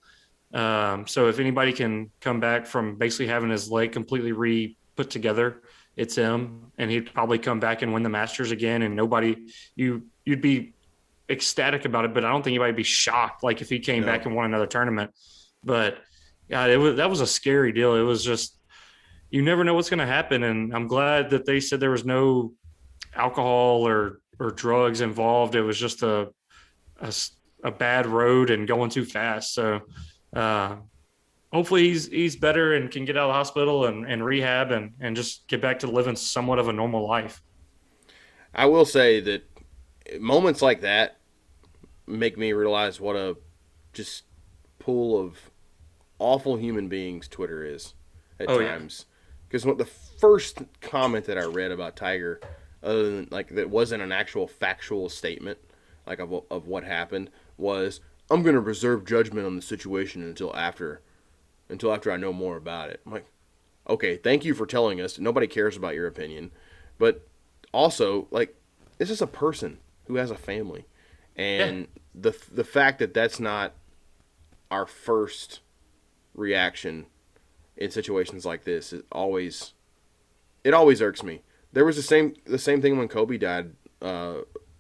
So if anybody can come back from basically having his leg completely re-put together, it's him. And he'd probably come back and win the Masters again. And you'd be ecstatic about it, but I don't think anybody would be shocked like if he came back and won another tournament. But yeah, that was a scary deal. It was just, you never know what's going to happen. And I'm glad that they said there was no alcohol or drugs involved. It was just a bad road and going too fast. So hopefully he's better and can get out of the hospital and rehab and just get back to living somewhat of a normal life. I will say that moments like that make me realize what a just pool of awful human beings Twitter is at times. Because the first comment that I read about Tiger, other than like that wasn't an actual factual statement, like of what happened, was I'm going to reserve judgment on the situation until after I know more about it. I'm like, okay, thank you for telling us. Nobody cares about your opinion, but also like this is a person who has a family, and the fact that that's not our first reaction in situations like this, it always irks me. There was the same thing when Kobe died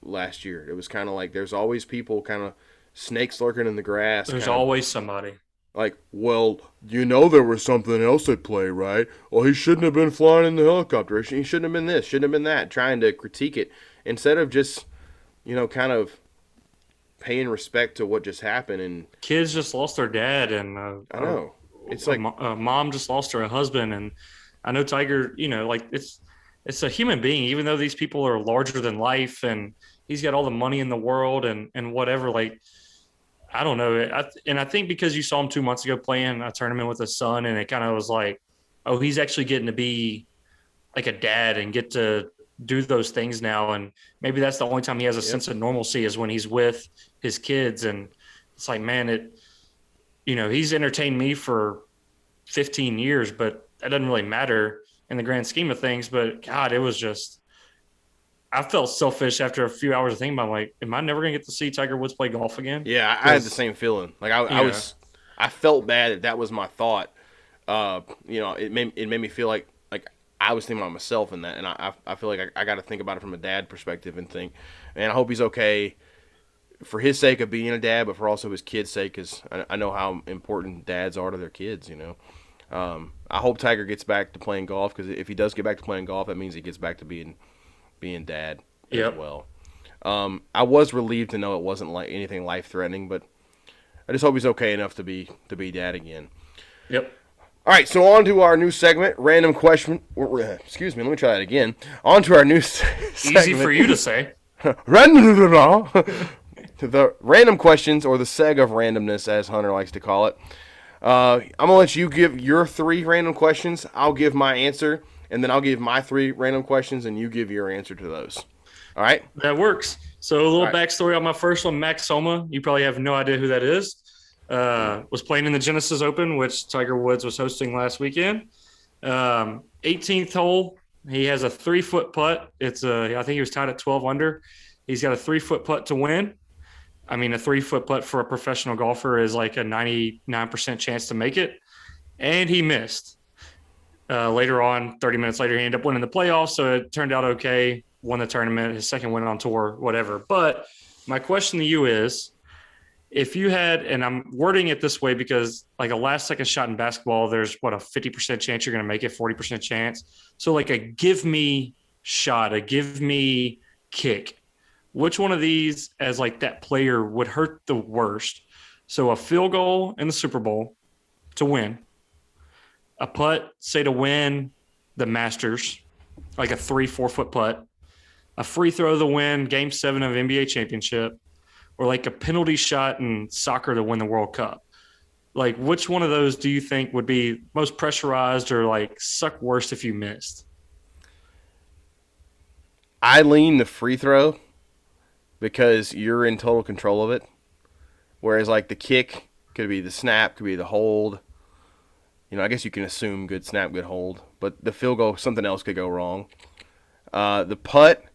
last year. It was kind of like there's always people kind of snakes lurking in the grass. There's always somebody. Like, well, there was something else at play, right? Well, he shouldn't have been flying in the helicopter. He shouldn't have been this, shouldn't have been that, trying to critique it instead of just, kind of paying respect to what just happened. And kids just lost their dad, and I know. It's like mom just lost her husband, and I know Tiger. Like it's a human being, even though these people are larger than life, and he's got all the money in the world, and whatever. Like I don't know, I think because you saw him 2 months ago playing a tournament with his son, and it kind of was like, oh, he's actually getting to be like a dad and get to do those things now, and maybe that's the only time he has a sense of normalcy is when he's with his kids, and it's like, man, he's entertained me for 15 years, but that doesn't really matter in the grand scheme of things. But God, it was just, I felt selfish after a few hours of thinking about, like, am I never going to get to see Tiger Woods play golf again? Yeah, I had the same feeling. Like I felt bad that was my thought. It made me feel like I was thinking about myself in that, and I feel like I got to think about it from a dad perspective and think, man, I hope he's okay for his sake of being a dad, but for also his kids' sake, because I know how important dads are to their kids. I hope Tiger gets back to playing golf, because if he does get back to playing golf, that means he gets back to being dad as well. I was relieved to know it wasn't like anything life threatening, but I just hope he's okay enough to be dad again. Yep. All right, so on to our new segment, random question. Excuse me, let me try that again. On to our new segment. Easy for you to say. Random. The random questions, or the seg of randomness, as Hunter likes to call it. I'm going to let you give your 3 random questions. I'll give my answer, and then I'll give my 3 random questions, and you give your answer to those. All right? That works. So a little backstory on my first one, Max Homa. You probably have no idea who that is. Was playing in the Genesis Open, which Tiger Woods was hosting last weekend. 18th hole, he has a 3-foot putt. I think he was tied at 12 under. He's got a 3-foot putt to win. I mean, a 3-foot putt for a professional golfer is like a 99% chance to make it. And he missed. Later on, 30 minutes later, he ended up winning the playoffs. So it turned out okay. Won the tournament, his second win on tour, whatever. But my question to you is, if you had, and I'm wording it this way because like a last second shot in basketball, there's what, a 50% chance you're going to make it, 40% chance. So like a give me shot, a give me kick. Which one of these as like that player would hurt the worst? So a field goal in the Super Bowl to win, a putt, say to win the Masters, like a 3-4 foot putt, a free throw to win Game 7 of NBA championship, or like a penalty shot in soccer to win the World Cup. Like, which one of those do you think would be most pressurized or like suck worst if you missed? I lean the free throw because you're in total control of it. Whereas like the kick could be the snap, could be the hold. You know, I guess you can assume good snap, good hold. But the field goal, something else could go wrong. The putt,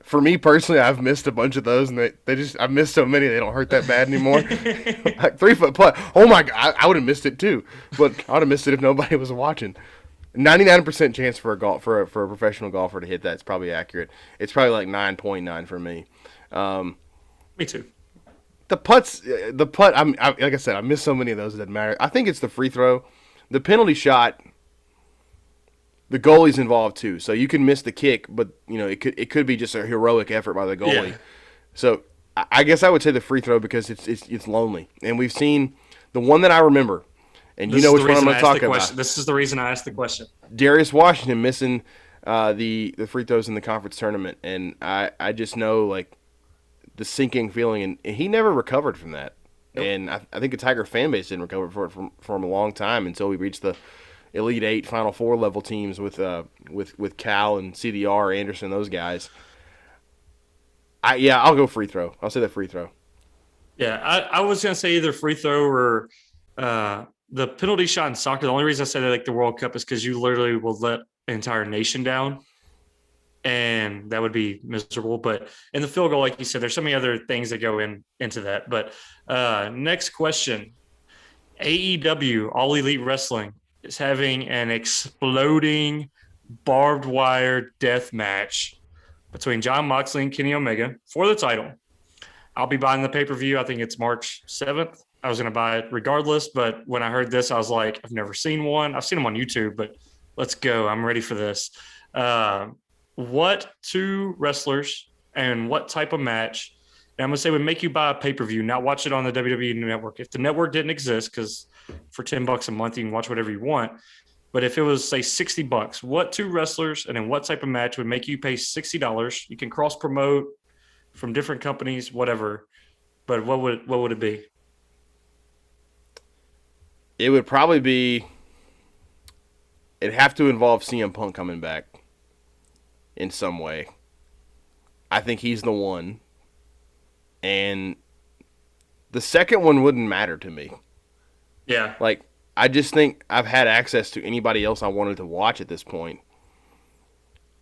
for me personally, I've missed a bunch of those, and I've missed so many they don't hurt that bad anymore. Like 3-foot putt, oh my god, I would have missed it too, but I would have missed it if nobody was watching. 99% chance for a professional golfer to hit that is probably accurate. It's probably like 9.9 for me. Me too. The putt. Like I said, I missed so many of those. It doesn't matter. I think it's the free throw, the penalty shot. The goalie's involved too, so you can miss the kick, but you know it could be just a heroic effort by the goalie. Yeah. So I guess I would say the free throw because it's lonely, and we've seen the one that I remember, and you know which one I'm going to talk about. This is the reason I asked the question. Darius Washington missing the free throws in the conference tournament, and I just know like the sinking feeling, and he never recovered from that. Nope. And I think the Tiger fan base didn't recover from a long time until we reached the Elite Eight, Final Four level teams with Cal and CDR, Anderson, those guys. I'll go free throw. I'll say the free throw. Yeah, I was gonna say either free throw or the penalty shot in soccer. The only reason I said like the World Cup is because you literally will let an entire nation down, and that would be miserable. But in the field goal, like you said, there's so many other things that go into that. But next question: AEW, All Elite Wrestling, is having an exploding barbed wire death match between Jon Moxley and Kenny Omega for the title. I'll be buying the pay-per-view. I think it's March 7th. I was going to buy it regardless, but when I heard this, I was like, I've never seen one. I've seen them on YouTube, but let's go. I'm ready for this. What two wrestlers and what type of match? And I'm going to say would make you buy a pay-per-view, not watch it on the WWE network. If the network didn't exist, because for $10 a month, you can watch whatever you want. But if it was, say, $60, what two wrestlers and in what type of match would make you pay $60? You can cross-promote from different companies, whatever. But what would it be? It would probably be – it'd have to involve CM Punk coming back in some way. I think he's the one. And the second one wouldn't matter to me. Yeah. Like, I just think I've had access to anybody else I wanted to watch at this point.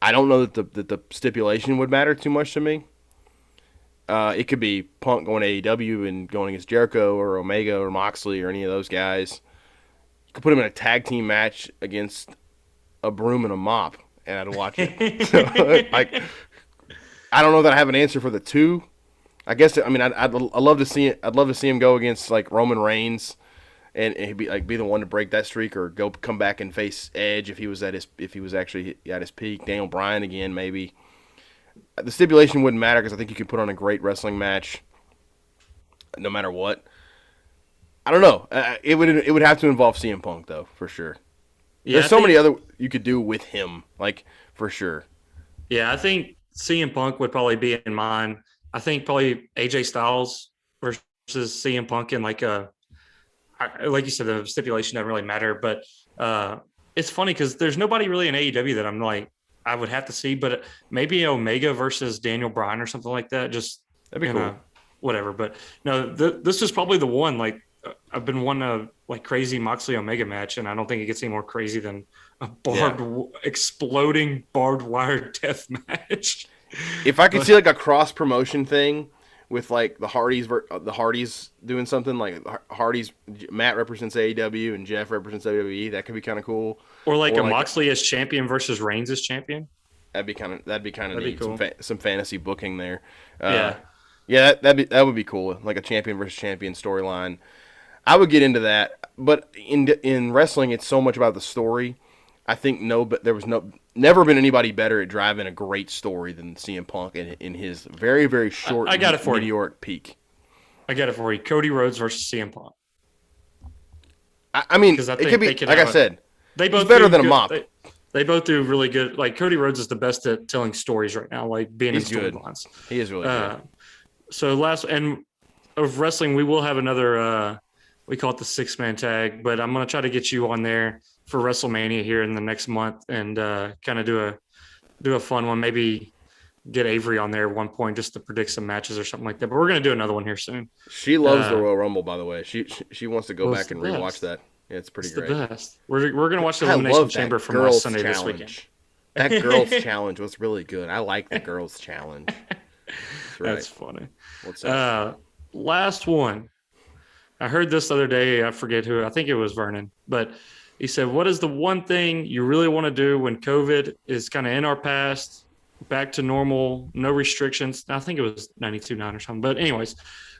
I don't know that the stipulation would matter too much to me. It could be Punk going to AEW and going against Jericho or Omega or Moxley or any of those guys. You could put him in a tag team match against a broom and a mop, and I'd watch it. So, like, I don't know that I have an answer for the two. I guess I'd love to see it. I'd love to see him go against like Roman Reigns, and he'd be the one to break that streak, or come back and face Edge if he was actually at his peak. Daniel Bryan again, maybe. The stipulation wouldn't matter because I think you can put on a great wrestling match, no matter what. I don't know. It would have to involve CM Punk though, for sure. Yeah, There's so many other you could do with him, like for sure. Yeah, I think CM Punk would probably be in mine. I think probably AJ Styles versus CM Punk in like you said, the stipulation doesn't really matter. But it's funny because there's nobody really in AEW that I'm like I would have to see. But maybe Omega versus Daniel Bryan or something like that. Just that'd be cool. Whatever. But no, this is probably the one. Like I've been wanting a like crazy Moxley Omega match, and I don't think it gets any more crazy than a exploding barbed wire death match. If I could see like a cross promotion thing with like the Hardys doing something like Matt represents AEW and Jeff represents WWE. That could be kind of cool. Or like a Moxley as champion versus Reigns as champion. That'd be kind of neat. Cool. Some fantasy booking there. Yeah. Yeah, that would be cool. Like a champion versus champion storyline. I would get into that, but in wrestling, it's so much about the story. I think there was never been anybody better at driving a great story than CM Punk in his very, very short meteoric peak. I got it for you. Cody Rhodes versus CM Punk. I mean, it could be like I said. He's better than a mop. They both do really good. Like Cody Rhodes is the best at telling stories right now, like being in storylines. He is really good. So of wrestling, we will have another. We call it the 6-man tag, but I'm gonna try to get you on there for WrestleMania here in the next month and kind of do a fun one. Maybe get Avery on there at one point just to predict some matches or something like that. But we're gonna do another one here soon. She loves the Royal Rumble, by the way. She wants to go back and rewatch that. Yeah, it's pretty great. The best. We're gonna watch the Elimination Chamber from last Sunday this weekend. That girls' challenge was really good. I like the girls' challenge. That's right. That's funny. What's that? Last one. I heard this the other day. I forget who. I think it was Vernon. But he said, what is the one thing you really want to do when COVID is kind of in our past, back to normal, no restrictions? I think it was 92.9 or something. But anyways,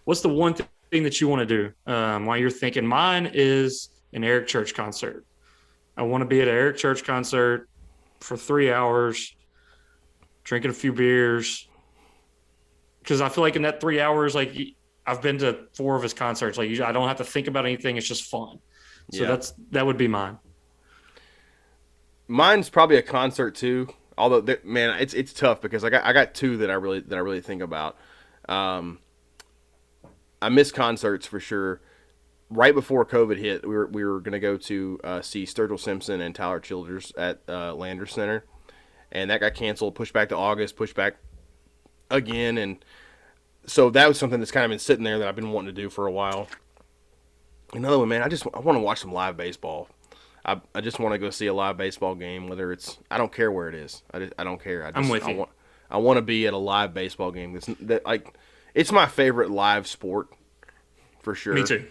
what's the one thing that you want to do while you're thinking? Mine is an Eric Church concert. I want to be at an Eric Church concert for 3 hours, drinking a few beers. Because I feel like in that 3 hours, like I've been to 4 of his concerts. Like I don't have to think about anything. It's just fun. So that would be mine. Mine's probably a concert too. Although, man, it's tough because I got 2 that I really think about. I miss concerts for sure. Right before COVID hit, we were gonna go to see Sturgill Simpson and Tyler Childers at Landers Center, and that got canceled, pushed back to August, pushed back again, and so that was something that's kind of been sitting there that I've been wanting to do for a while. Another one, man, I want to watch some live baseball. I just want to go see a live baseball game, whether it's I don't care where it is. I don't care. I'm with you. I want to be at a live baseball game. It's my favorite live sport for sure. Me too.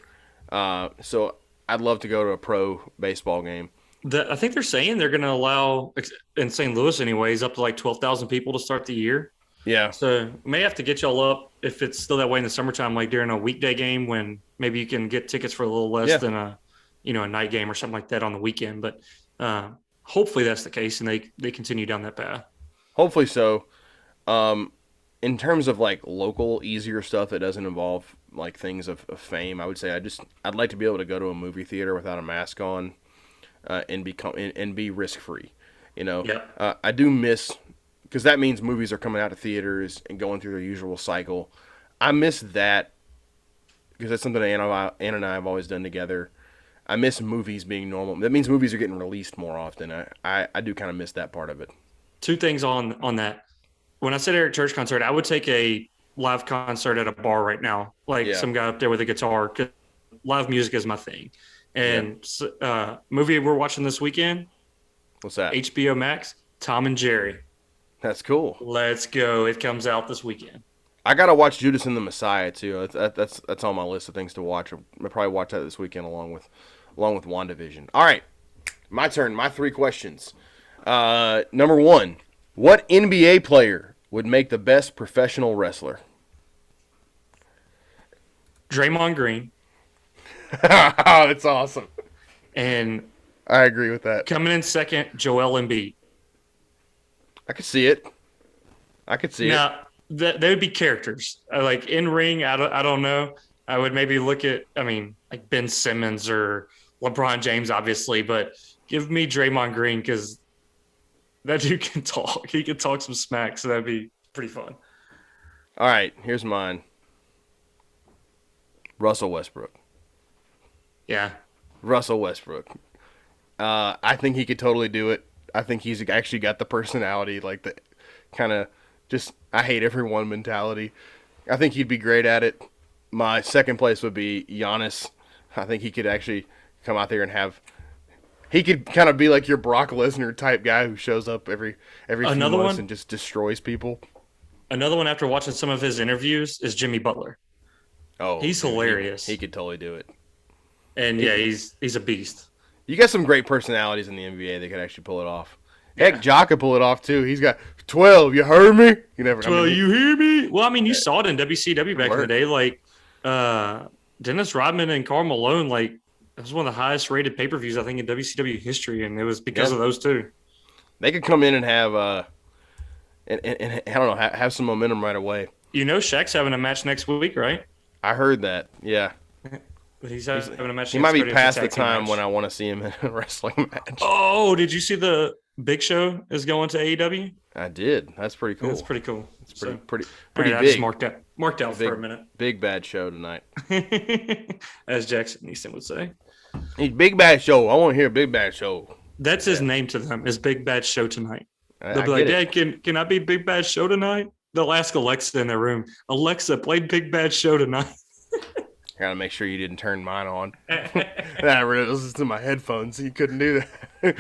So I'd love to go to a pro baseball game. I think they're saying they're going to allow, in St. Louis anyways, up to like 12,000 people to start the year. Yeah. So may have to get y'all up if it's still that way in the summertime, like during a weekday game when maybe you can get tickets for a little less than a night game or something like that on the weekend. But hopefully that's the case and they continue down that path. Hopefully so. In terms of like local, easier stuff that doesn't involve like things of fame, I would say I'd like to be able to go to a movie theater without a mask on, and be risk free. Yeah. I do miss, because that means movies are coming out of theaters and going through their usual cycle. I miss that because that's something Ann and I have always done together. I miss movies being normal. That means movies are getting released more often. I do kind of miss that part of it. 2 things on that. When I said Eric Church concert, I would take a live concert at a bar right now, like some guy up there with a guitar. 'Cause live music is my thing. And movie we're watching this weekend. What's that? HBO Max, Tom and Jerry. That's cool. Let's go. It comes out this weekend. I gotta watch Judas and the Messiah too. That's on my list of things to watch. I'll probably watch that this weekend along with WandaVision. All right, my turn. My 3 questions. Number 1, what NBA player would make the best professional wrestler? Draymond Green. Oh, that's awesome. And I agree with that. Coming in second, Joel Embiid. I could see it. Now, they would be characters. Like in ring, I don't know. I would maybe look at, like Ben Simmons or LeBron James, obviously, but give me Draymond Green because that dude can talk. He can talk some smack, so that'd be pretty fun. All right, here's mine. Russell Westbrook. Yeah. Russell Westbrook. I think he could totally do it. I think he's actually got the personality, like the kind of just I hate everyone mentality. I think he'd be great at it. My second place would be Giannis. I think he could actually come out there and he could kind of be like your Brock Lesnar type guy who shows up every few months and just destroys people. Another one after watching some of his interviews is Jimmy Butler. Oh, He's dude, hilarious. He could totally do it. And yeah, he's a beast. You got some great personalities in the NBA that could actually pull it off. Yeah. Heck, Ja could pull it off too. He's got 12. You heard me? You never. Well, you hear me? Well, I mean, you saw it in WCW back in the Work. day. Like Dennis Rodman and Karl Malone, like it was one of the highest rated pay-per-views I think in WCW history, and it was because of those two. They could come in and have and I don't know, have some momentum right away. You know, Shaq's having a match next week, right? I heard that. Yeah. He's having a match. He might be against past Cody. the time when I want to see him in a wrestling match. Oh, did you see the Big Show is going to AEW? I did. That's pretty cool. That's pretty cool. It's pretty right, big. I just marked out big, for a minute. Big bad show tonight. As Jackson Easton would say. He's big bad show. I want to hear big bad show. That's his name to them, is Big Bad Show tonight. They'll be I like, get Dad, can I be Big Bad Show tonight? They'll ask Alexa in their room, Alexa, play Big Bad Show tonight. Gotta make sure you didn't turn mine on. I really listened to my headphones, so you couldn't do that.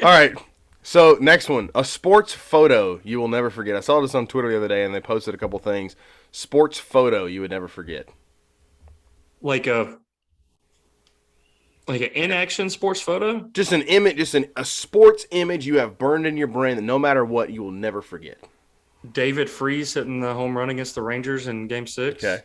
All right. So next one, a sports photo you will never forget. I saw this on Twitter the other day, and they posted a couple things. Sports photo you would never forget. Like an in-action sports photo? Just an image, a sports image you have burned in your brain that no matter what you will never forget. David Freese hitting the home run against the Rangers in Game 6. Okay.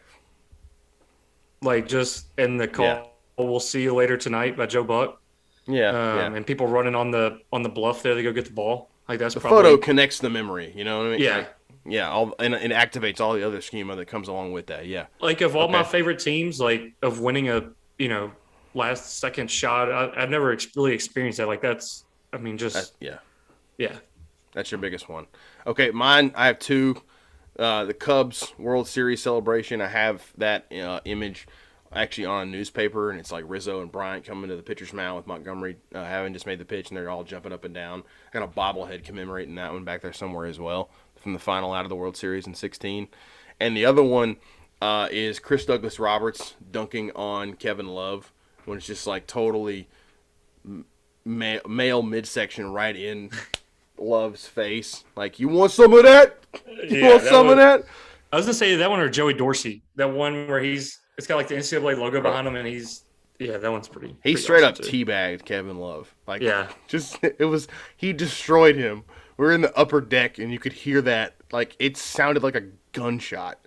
Like just in the call, We'll see you later tonight by Joe Buck. Yeah, And people running on the bluff there to go get the ball. Like that's the probably photo connects the memory. You know what I mean? Yeah. Like, yeah, and it activates all the other schema that comes along with that. Yeah. Like of all my favorite teams, like of winning a last second shot, I've never really experienced that. Like that's, I mean, just yeah. That's your biggest one. Okay, mine. I have two. The Cubs World Series celebration. I have that image actually on a newspaper, and it's like Rizzo and Bryant coming to the pitcher's mound with Montgomery having just made the pitch, and they're all jumping up and down. I got a bobblehead commemorating that one back there somewhere as well from the final out of the World Series in '16. And the other one is Chris Douglas Roberts dunking on Kevin Love when it's just like totally male midsection right in Love's face. Like, you want some of that? You want some of that? I was gonna say that one or Joey Dorsey. That one where it's got like the NCAA logo behind him, and that one's pretty. He straight up teabagged Kevin Love. Like, he destroyed him. We're in the upper deck, and you could hear that. Like, it sounded like a gunshot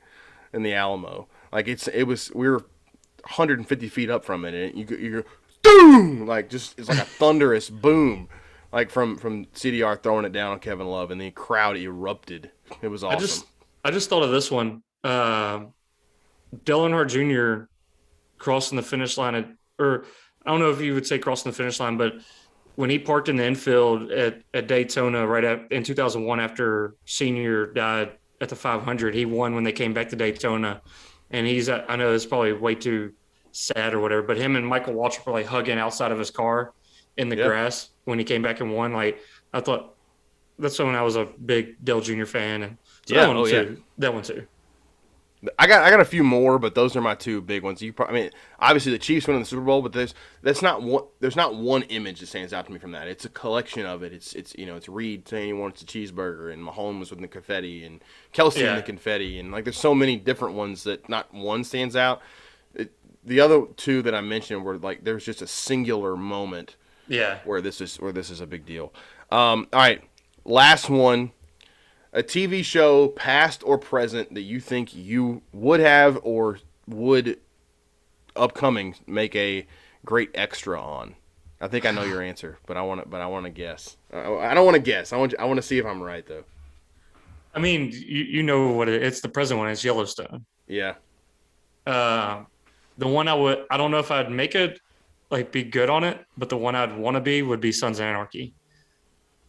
in the Alamo. Like, we were 150 feet up from it, and you go, boom! Like, just, it's like a thunderous boom. Like, from CDR throwing it down on Kevin Love, and the crowd erupted. It was awesome. I just thought of this one. Dillon Hart Jr. crossing the finish line, or I don't know if you would say crossing the finish line, but when he parked in the infield at Daytona in 2001 after Senior died at the 500, he won when they came back to Daytona. And I know it's probably way too sad or whatever, but him and Michael Waltrip were like hugging outside of his car in the grass when he came back and won. Like, I thought that's when I was a big Dell Jr. fan. And so that one too. I got a few more, but those are my two big ones. Obviously the Chiefs winning the Super Bowl, but there's not one image that stands out to me from that. It's a collection of it. It's Reed saying he wants a cheeseburger, and Mahomes with the confetti, and Kelsey and the confetti, and like there's so many different ones that not one stands out. The other two that I mentioned were like there's just a singular moment. Yeah. Where this is a big deal. All right, last one. A TV show, past or present, that you think you would have or would upcoming make a great extra on. I think I know your answer, but I want to guess. I don't want to guess. I want to see if I'm right though. I mean, you know what it's the present one. It's Yellowstone. Yeah. The one I don't know if I'd make it like be good on it, but the one I'd want to be would be Sons of Anarchy.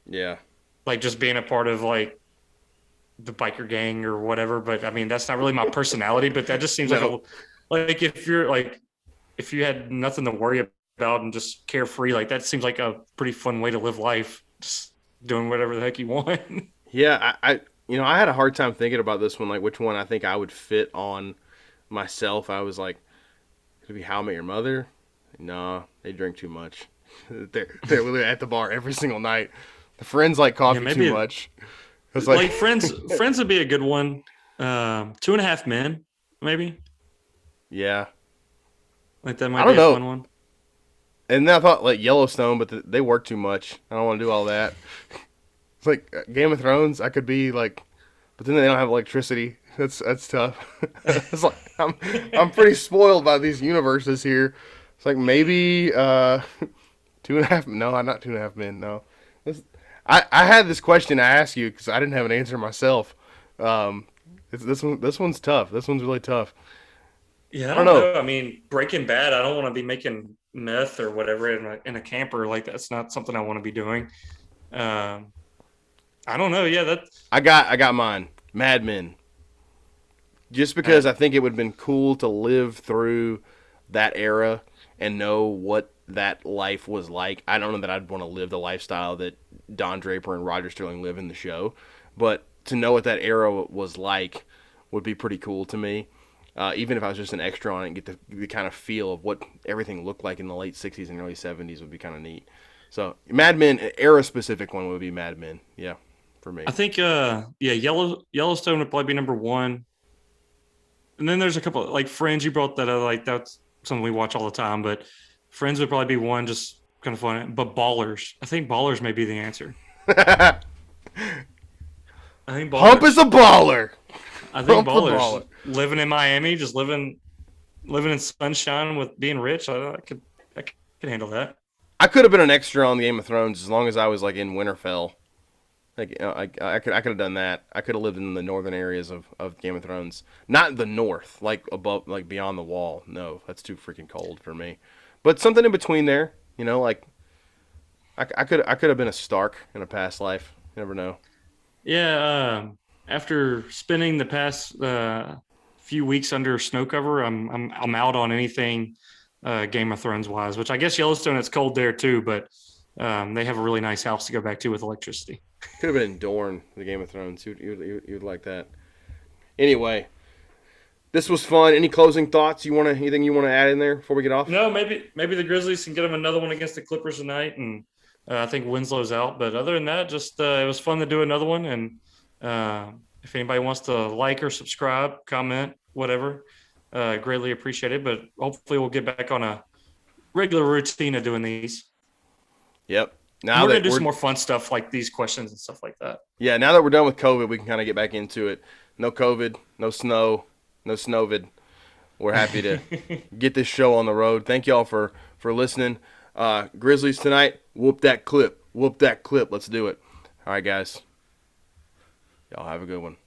Yeah. Like just being a part of like the biker gang or whatever, but I mean that's not really my personality, but that just seems like if you had nothing to worry about and just carefree, like that seems like a pretty fun way to live life, just doing whatever the heck you want. Yeah, I had a hard time thinking about this one, like which one I think I would fit on myself. I was like, could it be How I Met Your Mother? No, they drink too much. They're literally at the bar every single night. The friends like coffee too much. It's like Friends. Friends would be a good one. 2.5 Men, maybe. yeah. Like that I might don't be a know. fun one. And then I thought like Yellowstone, but they work too much. I don't want to do all that. It's like Game of Thrones. I could be like, but then they don't have electricity. That's tough. It's like I'm pretty spoiled by these universes here. It's like maybe 2.5. No, I'm not 2.5 men. No, I had this question to ask you because I didn't have an answer myself. Um, this one's tough. This one's really tough. Yeah, I I don't don't know. know. I mean, Breaking Bad. I don't want to be making meth or whatever in a camper. Like that's not something I want to be doing. Um, I don't know. Yeah, that. I got mine. Mad Men. Just because I think it would have been cool to live through that era and know what that life was like. I don't know that I'd want to live the lifestyle that Don Draper and Roger Sterling live in the show, but to know what that era was like would be pretty cool to me. Even if I was just an extra on it and get the kind of feel of what everything looked like in the late 60s and early 70s would be kind of neat. So, Mad Men, era specific one would be Mad Men. Yeah, for me. I think. Yeah, Yellowstone would probably be number one. And then there's a couple like Friends. You brought that up. Like that's something we watch all the time. But Friends would probably be one, just kind of fun. But Ballers. I think Ballers may be the answer. I think Hump is Ballers. a baller. I think Hump the Ballers. baller. Living in Miami, just living in sunshine with being rich. I could handle that. I could have been an extra on the Game of Thrones as long as I was like in Winterfell. Like I could have done that. I could have lived in the northern areas of Game of Thrones, not the north, like above, like beyond the wall. No, that's too freaking cold for me. But something in between there, like I could have been a Stark in a past life. You never know. Yeah. After spending the past few weeks under snow cover, I'm out on anything Game of Thrones wise. Which I guess Yellowstone it's cold there too, but they have a really nice house to go back to with electricity. Could have been in Dorne, the Game of Thrones. You'd like that. Anyway, this was fun. Any closing thoughts? Anything you want to add in there before we get off? No, maybe the Grizzlies can get them another one against the Clippers tonight, and I think Winslow's out. But other than that, just it was fun to do another one. And if anybody wants to like or subscribe, comment, whatever, greatly appreciated. But hopefully, we'll get back on a regular routine of doing these. Yep. We're gonna do some more fun stuff like these questions and stuff like that. Yeah, now that we're done with COVID, we can kind of get back into it. No COVID, no snow, no snowvid. We're happy to get this show on the road. Thank y'all for listening. Grizzlies tonight, whoop that clip. Whoop that clip. Let's do it. All right, guys. Y'all have a good one.